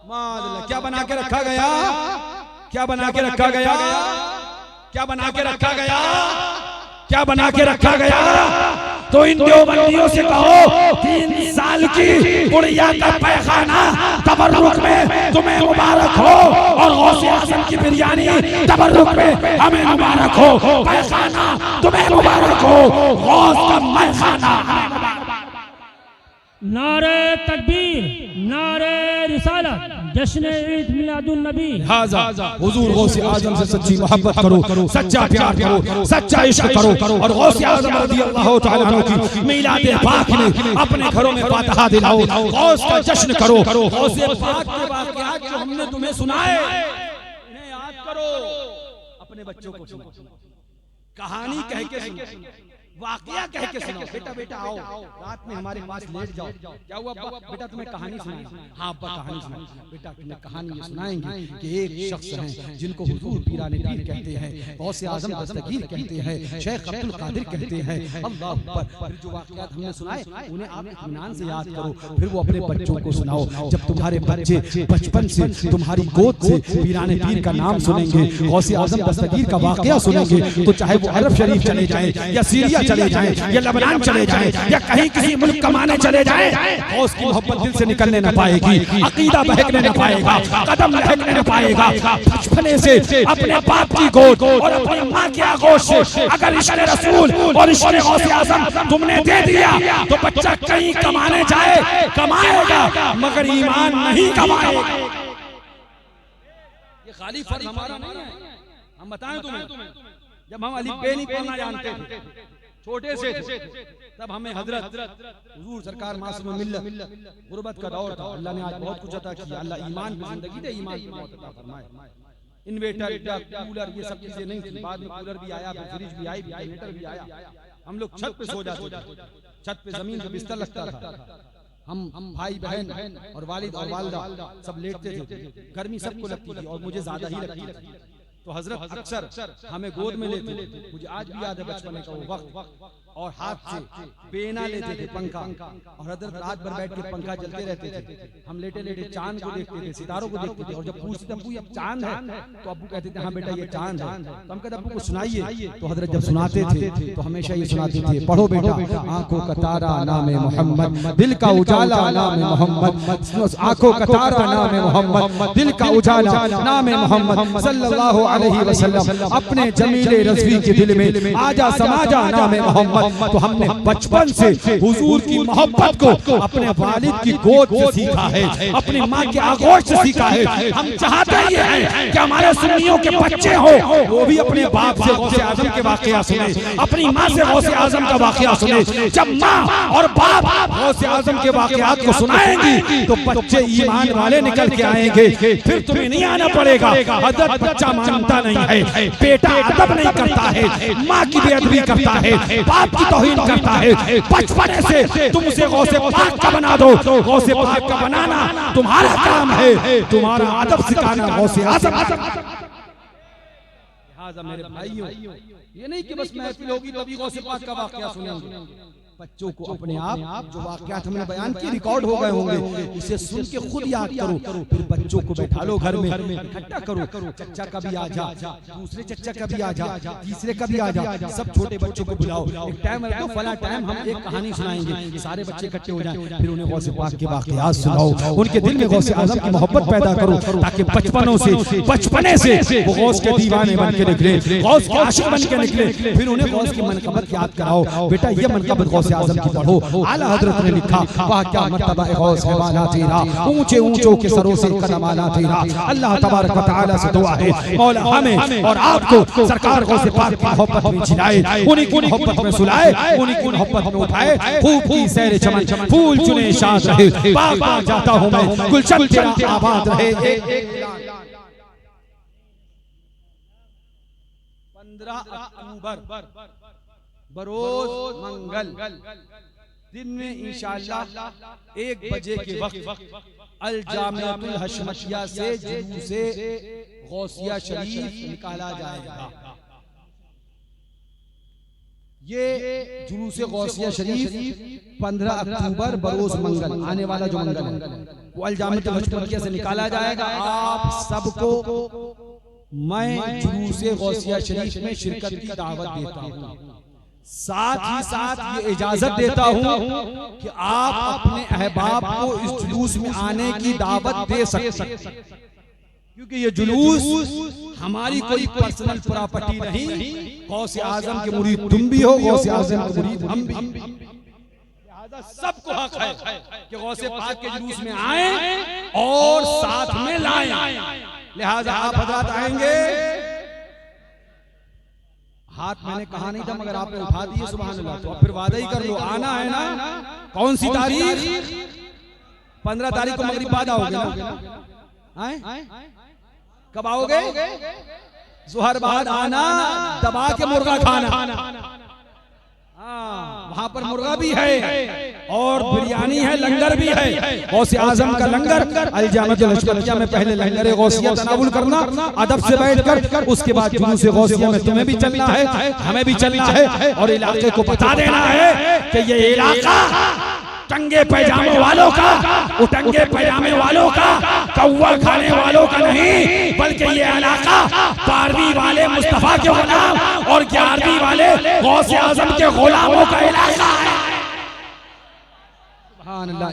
माज़अल्लाह। क्या बना के रखा गया? क्या बना के रखा गया? क्या बना के रखा गया? क्या बना के रखा गया? तो इन देवबंदियों से कहो 3 साल की गुड़िया का पैखाना तबर्रुक में तुम्हें मुबारक हो, और गौसे आजम की बिरयानी तबर्रुक में हमें मुबारक हो। पैखाना तुम्हें मुबारक हो, गौस का पैखाना। नारे तकबीर, नारे रिसालत, जश्न ईद मिलादुन नबी। हुजूर गौसे आजम से सच्ची मोहब्बत करो, सच्चा प्यार करो, सच्चा इश्क करो, और गौसे आजम रज़ियल्लाहु तआला अन्हु की मीलाद पाक में अपने घरों में फातिहा दिलाओ, गौस का जश्न करो। गौसे पाक के वाक़यात जो हमने तुम्हें सुनाए उन्हें याद करो, अपने बच्चों को सुनाओ, कहानी कह के सुनाओ, वाकया कह के सुनाओ। बेटा बेटा आओ, रात में हमारे पास लेट जाओ। क्या हुआ अब्बा? बेटा तुम्हें कहानी सुनाई? हाँ अब्बा कहानी सुनाई। बेटा तुम्हें कहानी सुनाएंगे कि एक शख्स हैं जिनको हुजूर पीराने पीर कहते हैं, गौसे आजम दस्तगीर कहते हैं, शेख अब्दुल कादिर कहते हैं। अल्लाह अकबर। फिर जो वाकयात हमने सुनाए उन्हें आप इत्मीनान से याद करो, फिर वो अपने बच्चों को सुनाओ। जब तुम्हारे बच्चे बचपन से तुम्हारी गोद से पीराने पीर का नाम सुनेंगे, गौसे आजम दस्तगीर का वाकया सुनेंगे, तो चाहे वो अरब शरीफ चले जाए या सीरिया चले जाएं या लबनान चले जाएं या कहीं किसी मुल्क कमाने चले जाएं, गौस की मोहब्बत दिल से निकलने न पाएगी, अकीदा बहकने न पाएगा, कदम लहकने न पाएगा। बचपने से अपने बाप की गोद और अपनी माँ की आगोश से अगर इश्क़ रसूल और इश्क़ गौसे आज़म तुमने दे दिया तो बच्चा कहीं कमाने जाए कमाएगा, मगर ईमान नहीं कमाएगा। ये खाली फर्ज हमारा नहीं है। हम बताएं तुम्हें, जब हम अली बे नहीं पढ़ना जानते थे, छोटे से थे, तब हमें हजरत हुजूर सरकार मासूम मिल्लत गुर्बत का दौर था। अल्लाह ने आज बहुत कुछ अता किया। अल्लाह ईमान की जिंदगी दे, ईमान की मौत अता फरमाए। इन्वेटर, कूलर, ये सब चीजें नहीं थी। बाद में कूलर भी आया, फिर फ्रिज भी आई, इन्वेटर भी आया। हम लोग छत पे सो जाते थे, छत पे जमीन पे बिस्तर लगता था। हम भाई बहन और वालिद और वालिदा सब लेटते थे। गर्मी सबको लगती थी और मुझे ज्यादा ही लगती थी। तो हजरत अक्सर हमें गोद में लेते थे। मुझे आज भी याद है बचपन का वो वक्त, और हाथ से पेना लेते थे पंखा, और हजरत रात भर बैठ के पंखा चलते रहते थे। हम लेटे लेटे चांद को देखते थे, सितारों को देखते थे, और जब पूछते अब्बू अब चांद है, तो अब्बू कहते थे हाँ बेटा ये चांद है। तो हम कहते अब्बू को सुनाइए। तो हजरत जब सुनाते थे तो हमेशा ये सुनाते थे, पढ़ो बेटा, आंखों का तारा नाम मोहम्मद, दिल का उजाला नाम मोहम्मद, आंखों का तारा नाम मोहम्मद, दिल का उजाला नाम मोहम्मद सल्लल्लाहु अलैहि वसल्लम। अपने जमीले रज़वी के दिल में आजा समाजा नाम मोहम्मद। तो हमने बचपन से हुजूर की मोहब्बत को अपने वालिद की गोद से सीखा है, अपनी माँ के आगोश से सीखा है। हम चाहते ये हैं कि हमारे सुन्नियों के बच्चे हो वो भी अपने बाप से गौसे आजम के वाकया सुने, अपनी माँ से गौसे आजम का वाकया सुने। जब माँ और बाप गौसे आजम के वाकयात को सुनाएंगी तो बच्चे ईमान वाले निकल के आएंगे। फिर तुम्हें नहीं आना पड़ेगा। हजरत बच्चा मानता नहीं है, बेटा अदब नहीं करता है, माँ की बेअदबी करता है, बाप की तौहीन करता है। बचपने से तुम उसे गौसे पाक का बना दो। गौसे पाक का बनाना तुम्हारा काम है, तुम्हारा अदब सिखाना गौसे आज़म। लिहाजा मेरे भाइयों, ये नहीं कि बस महफिल होगी तभी गौसे पाक का वाकया सुनेंगे। बच्चों को अपने आप जो वाकयात हमने बयान किए रिकॉर्ड हो गए होंगे, उसे सुन के खुद याद करो। फिर बच्चों को बैठा लो घर में, इकट्ठा करो। चच्चा का भी आ जा, दूसरे चच्चा का भी आ जा, तीसरे का भी आ जा, सब छोटे बच्चों को बुलाओ। एक टाइम रखो, फला टाइम हम एक कहानी सुनाएंगे, सारे बच्चे इकट्ठे हो जाएं। फिर उन्हें गौसे पाक के वाकयात सुनाओ, उनके दिल में गौसे आज़म की मोहब्बत पैदा करो, ताकि बचपने से वो गौस के दीवाने बन के निकले, गौस के आशिक बन के निकले। फिर उन्हें गौस की मनक़बत याद कराओ। बेटा ये मनक़बत गौसे आज़म की पढ़ो। आला हजरत ने लिखा, वाह क्या मर्तबा गौस है वाला तेरा, ऊंचे ऊंचों के सरों से कदम आला तेरा। अल्लाह तबारक व तआला से दुआ है मौला हमें और आपको सरकार गौसे पाक की मोहब्बत में जिलाए, उन्हीं की मोहब्बत में सुलाए, उन्हीं की मोहब्बत में उठाए। खूब की सैर चमन, फूल चुने शाद रहे, बाग बाग जाता हूं मैं, गुलशन तेरा आबाद रहे। 15 अक्टूबर बरोज मंगल दिन में इंशाअल्लाह 1 बजे के वक्त अल जामिअतुल हशमतिया से जुलूसे गौसिया शरीफ निकाला जाएगा। ये जुलूसे गौसिया शरीफ 15 अक्टूबर बरोज मंगल, आने वाला जो मंगल है, वो अल जामिअतुल हशमतिया से निकाला जाएगा। आप सबको मैं जुलूसे गौसिया शरीफ में शिरकत की दावत देता हूँ। साथ ही साथ ये इजाजत देता हूं कि आप अपने अहबाब को इस जुलूस में आने की दावत दे सकते, क्योंकि ये जुलूस हमारी कोई पर्सनल प्रॉपर्टी नहीं। गौसे आजम के मुरीद तुम भी हो, गौसे आजम के मुरीद हम भी। लिहाजा सबको हक है कि गौसे पाक के जुलूस में आए और साथ में लाएं। लिहाजा आप हजरात आएंगे, हाथ मैंने कहा नहीं था मगर आपने उठा दिए, सुभान अल्लाह। तो अब फिर वादा ही कर लो, आना है ना। कौन सी तारीख? 15 तारीख को मगरिब बाद आओगे ना? कब आओगे? जोहर बाद आना, दबा के मुर्गा खाना। वहां पर मुर्गा भी है और बिरयानी है, लंगर भी है। गौसे आजम का लंगर अल-जामिअतुल अशरफिया में पहले लंगर गौसिया तनावुल करना अदब से बैठकर, उसके बाद जुलूस गौसिया में तुम्हें भी चलना है, हमें भी चलना है और इलाके को बता देना है कि ये इलाका टंगे पैजामे वालों का, उटंगे पैजामे वालों का, कौवा खाने वालों का नहीं, बल्कि ये इलाका 12वीं वाले मुस्तफा के गुलाम और 11वीं वाले गौसे आजम के गुलामों का इलाका है।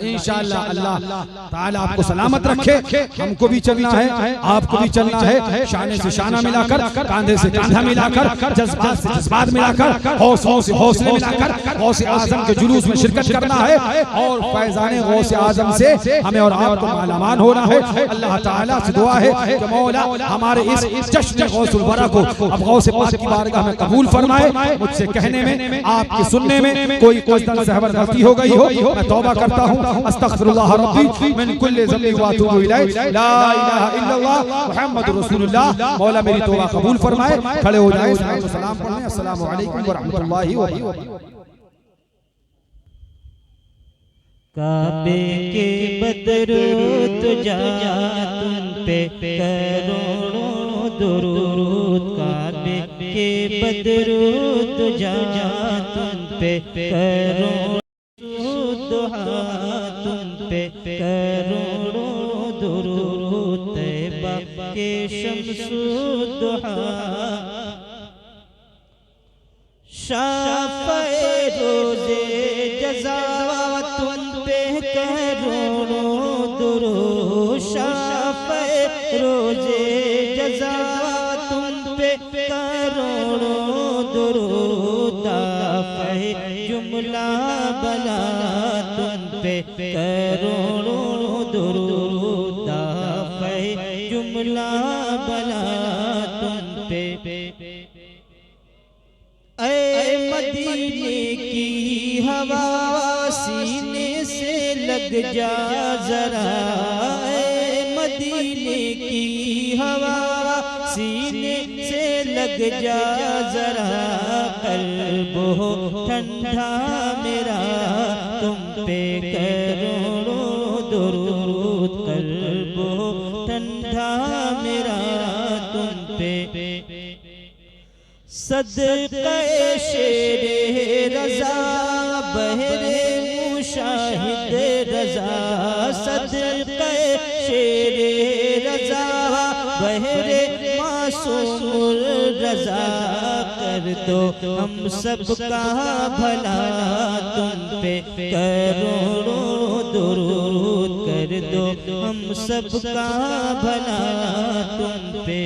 इंशाअल्लाह अल्लाह ताला आपको सलामत रखे। हमको भी चलना है, आपको भी चलना है, शाने से शाना मिलाकर, कांधे से कांधा मिलाकर, जज्बात से जज्बात मिलाकर, हौसलों से हौसले मिलाकर गौसे आजम के जुलूस में शिरकत करना है और फैजाने गौसे आजम से हमें और आपको मालामाल होना है। अल्लाह ताला से दुआ है कि मौला हमारे इस जश्न गौसुल वरा को अब गौसे पाक की बारगाह में कबूल फरमाए। मुझसे कहने में, आपके सुनने में कोई कस्दन सहवर गलती हो गई हो, मैं तौबा करता हूं। अस्तगफिरुल्लाह रब्बी मिन कुल्ली ज़ंबि व अतूबु इलैहि, ला इलाहा इल्लल्लाह मुहम्मदुर रसूलुल्लाह। मौला मेरी तौबा कबूल फरमाए। खड़े हो जाएं, सलाम पढ़ें। अस्सलामु अलैकुम व रहमतुल्लाहि व बरकातहू। काबे के बदरूद जा तुम पे करोड़ों दुरूद, काबे के बदरूद जा तुम पे करोड़ों दुआ, तुम पे करोड़ों दुरूद, तैबा के शम्सुद्दुहा शाफ़े रोज़े जज़ा, तुम पे करोड़ों दुरूद, शाफ़े रोज़े जज़ा, तुम पे करोड़ों दुरूद, दाफ़े जुमला बला, तुम पे करोड़ों दुरूद, दाफ़े जुमला बला, तुम पे। ऐ मदीने की हवा सीने से लग जा जरा, ऐ मदीने की हवा सीने से लग जा जरा, कल्ब हो ठंडा मेरा, तुम पे करोड़ों दुरूद, कल्ब हो ठंडा मेरा, तुम पे। सदक़े शेरे रज़ा बहरे मुशाहिद रज़ा, सदक़े शेरे रज़ा बहरे मासूम रज़ा, कर दो हम सबका भला, तुम पे करोड़ों दुरूद, कर दो हम सबका भला, तुम पे।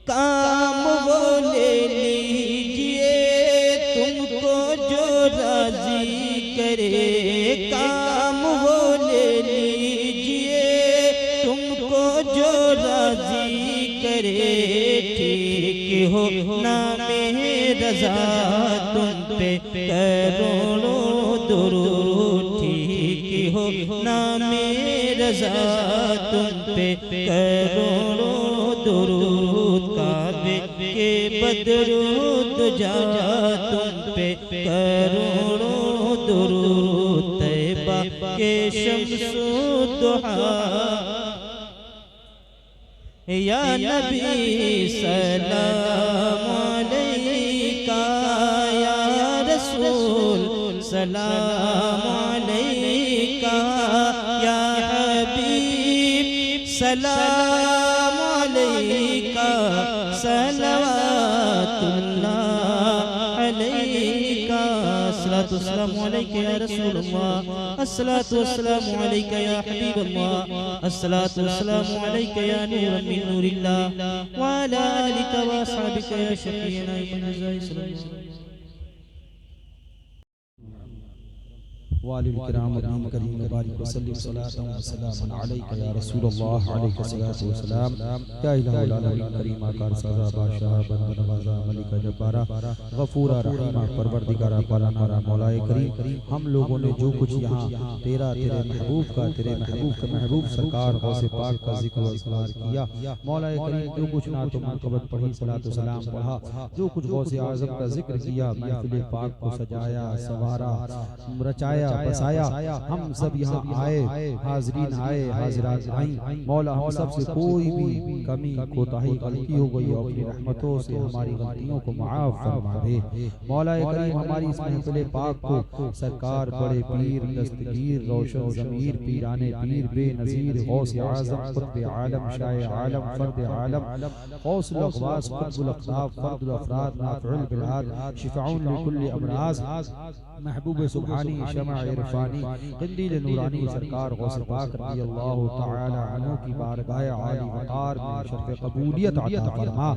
काम वो ले लीजिए तुमको जो राजी करे, काम वो ले लीजिए तुमको जो राजी करे, ठीक हो नामे रज़ा, तुम पे करोड़ों दुरूद, ठीक हो नामे रज़ा, तुम पे करोड़ों दुरूद, काबे के बदरूद जा तुम पे करोड़ों दुरूद, तैबा के शम्सुद्दुहा। या नबी सलाम अलैका, या रसूल सलाम अलैका, या हबीब सलाम अलैका, सलवातुल्लाह अस्सलातु वस्सलामु अलैका या रसूलल्लाह अस्सलातु वस्सलामु अलैका या हबीबल्लाह अस्सलातु वस्सलामु अलैका या नूरन मिन नूरिल्लाह व अला आलिका व असहाबिका या शफीना यौमल जज़ा वालिल किराम अदीम करीम बारिक वसल्लम सलातन व सलामन अलैका या रसूलल्लाह अलैहि सल्लल्लाहु अलैहि वसल्लम या इलाहुल आलमीन करीम आकार सजा बादशाह बंद नवाजा मलिक जब्बारा गफूरा रहीमा परवरदिगारा पालनहारा मौलाए करीम हम लोगों ने जो कुछ यहाँ तेरे महबूब के महबूब सरकार गौसे पाक का जिक्र व इज़हार किया मौलाए करीम जो कुछ ना तो मुनक़बत पढ़ी सलातो सलाम पढ़ा जो कुछ गौसे आज़म का जिक्र किया महफिल पाक को सजाया संवारा रचाया बसाया हम सब यहाँ आए हाजरीन आए हाजिरात आई मौला हम सब से कोई भी कमी कोताही गलती हो गई और अपनी रहमतों से हमारी गलतियों को माफ फरमा दे मौला करीम हमारी इस महफिल पाक को सरकार बड़े पीर दस्तगीर रोशन ज़मीर पीराने पीर बेनज़ीर गौस आज़म क़ुत्ब आलम शाह आलम फर्द आलम गौस अक़वास क़ुत्बुल अक़ताब फर्दुल अफ़राद नाफ़िउल बिलाद शिफ़ाउन लिकुल्लि अमराज़ महबूब सुब्हानी शमा इरफानी क़िंदील नूरानी सरकार गौस पाक रज़ियल्लाहु तआला अन्हु की बारगाह आली वक़ार में शर्फ़ कबूलियत अता फरमा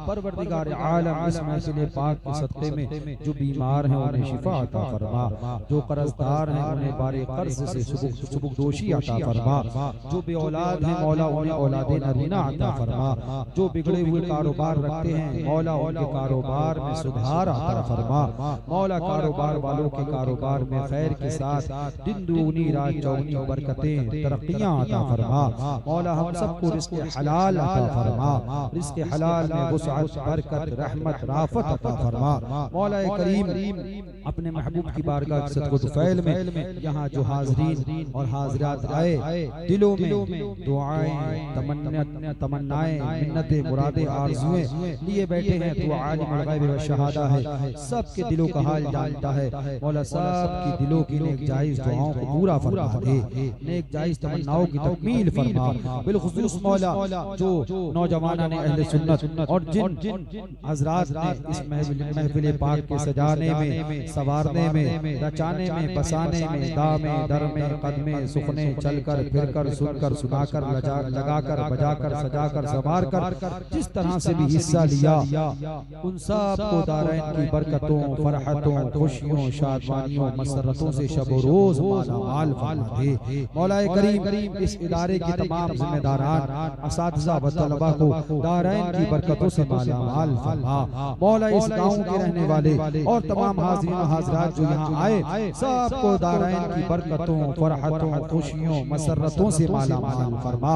परवरदिगार आलम इस महफिल पाक के सदक़े में जो बीमार हैं उन्हें शिफा अता फरमा जो कर्ज़दार हैं उन्हें बारे कर्ज़ से सुबुकदोशी अता फरमा जो बे औलाद हैं मौला उन्हें औलादे नरीना अता फरमा जो बिगड़े हुए कारोबार रखते हैं मौला उनके कारोबार में सुधार अता फरमा मौला कारोबार वालों के कारोबार में खैर के साथ दिन दुगनी रात चौगनी बरकतें तरक्कियां अता फरमा मौला हम सबको रिज़्क़ हलाल अता फरमा रिज़्क़ हलाल में वुसअत बरकत रहमत राफत अता फरमा मौला करीम अपने महबूब की बारगाह के सदक़े दुफ़ैल में यहाँ जो हाज़रीन और हाज़िरात आए दिलों में दुआएं तमन्नाएं मिन्नतें मुरादें आरज़ुएं लिए बैठे हैं तो आलिमुल ग़ैब व शहादा है सबके दिलों का हाल जानता है मौला साहब की दिलों की नेक जायज़ दुआओं को पूरा फरमा दे नेक जायज़ तमन्नाओं की तकमील फरमा बिलखुसूस मौला जो नौजवानों ने अहले सुन्नत और जिन हज़रात ने इस महफिल पाक के सजाने में संवारने में रचाने में बसाने में दामे दर में कदमे सुखने चलकर फिरकर सुनकर सुनाकर लगाकर बजाकर सजाकर संवार कर जिस तरह से भी हिस्सा लिया उन सब को दारैन की बरकतों फरहतों खुशियों शादमानियों मसरतों से शब रोज मालामाल फरमा दे मौलाए करीम इस इदारे के तमाम जिम्मेदारान असातिज़ा व तलबा को दारैन की बरकतों से मालामाल फरमा मौला इस गाँव के रहने वाले और तमाम हाज़रीन हाज़रात जो यहाँ आए सबको दारैन की बरकतों फरहतों खुशियों मसरतों से मालामाल फरमा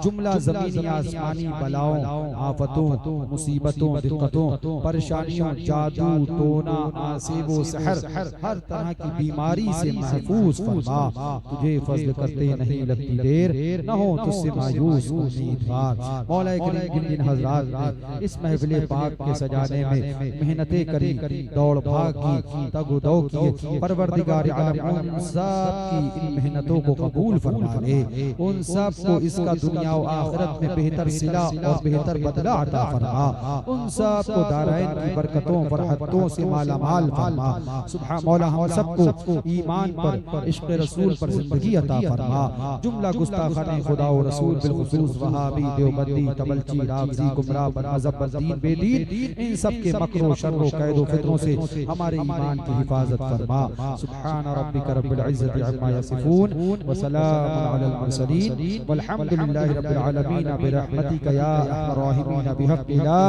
जुमला ज़मीनी आसमानी बलाओं आफतों मुसीबतों दिक्कतों परेशानियों जादू टोना आसिबो सहर हर तरह की बीमारी से महफूज फरमा तुझे फज़्ल करते नहीं लगती देर न हो तुझसे मायूस उम्मीदवार मौला करीम जिन हज़रात ने इस महफिल पाक के सजाने में मेहनतें करी दौड़ भाग की तगो की परवरदिगार आलम उन सब की इन मेहनतों को कबूल फरमा ले उन सब को इसका दुनिया और आखिरत में बेहतर सिला और बेहतर बदला अता फरमा उन सब को दारैन की बरकतों फरहतों से मालामाल फरमा सुभान मौला हम सबको ईमान पर इश्क़ रसूल पर जिंदगी अता फरमा जुमला गुस्ताखाने खुदा और रसूल बिलखुसूस वहाबी देवबंदी तबलची राफ़ज़ी गुमराह बदमज़हब दीन बेदीन इन सब के मकरो शर्रो कैदो फितरों से हमारे ईमान की हिफाजत फरमा सुब्हान रब्बिका रब्बिल इज़्ज़ति अम्मा यसिफून व सलामुन अलल मुरसलीन वल्हम्दुलिल्लाहि रब्बिल आलमीन बिरहमतिका या अरहमर राहिमीन बिहक़्क़ि ला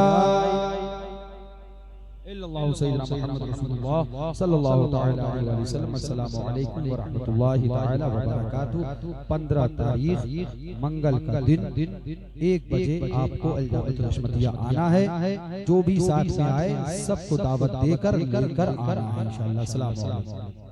इल्लल्लाहु सय्यिदुना मुहम्मद रसूलुल्लाह सल्लल्लाहु तआला अलैहि वसल्लम अस्सलामु अलैकुम व रहमतुल्लाहि तआला व बरकातहू 15 तारीख मंगल का दिन 1 बजे आपको अलजामतुल हशमतिया आना है जो भी साथ में आए सबको दावत देकर लेकर आना है इंशाअल्लाह। अस्सलामु अलैकुम।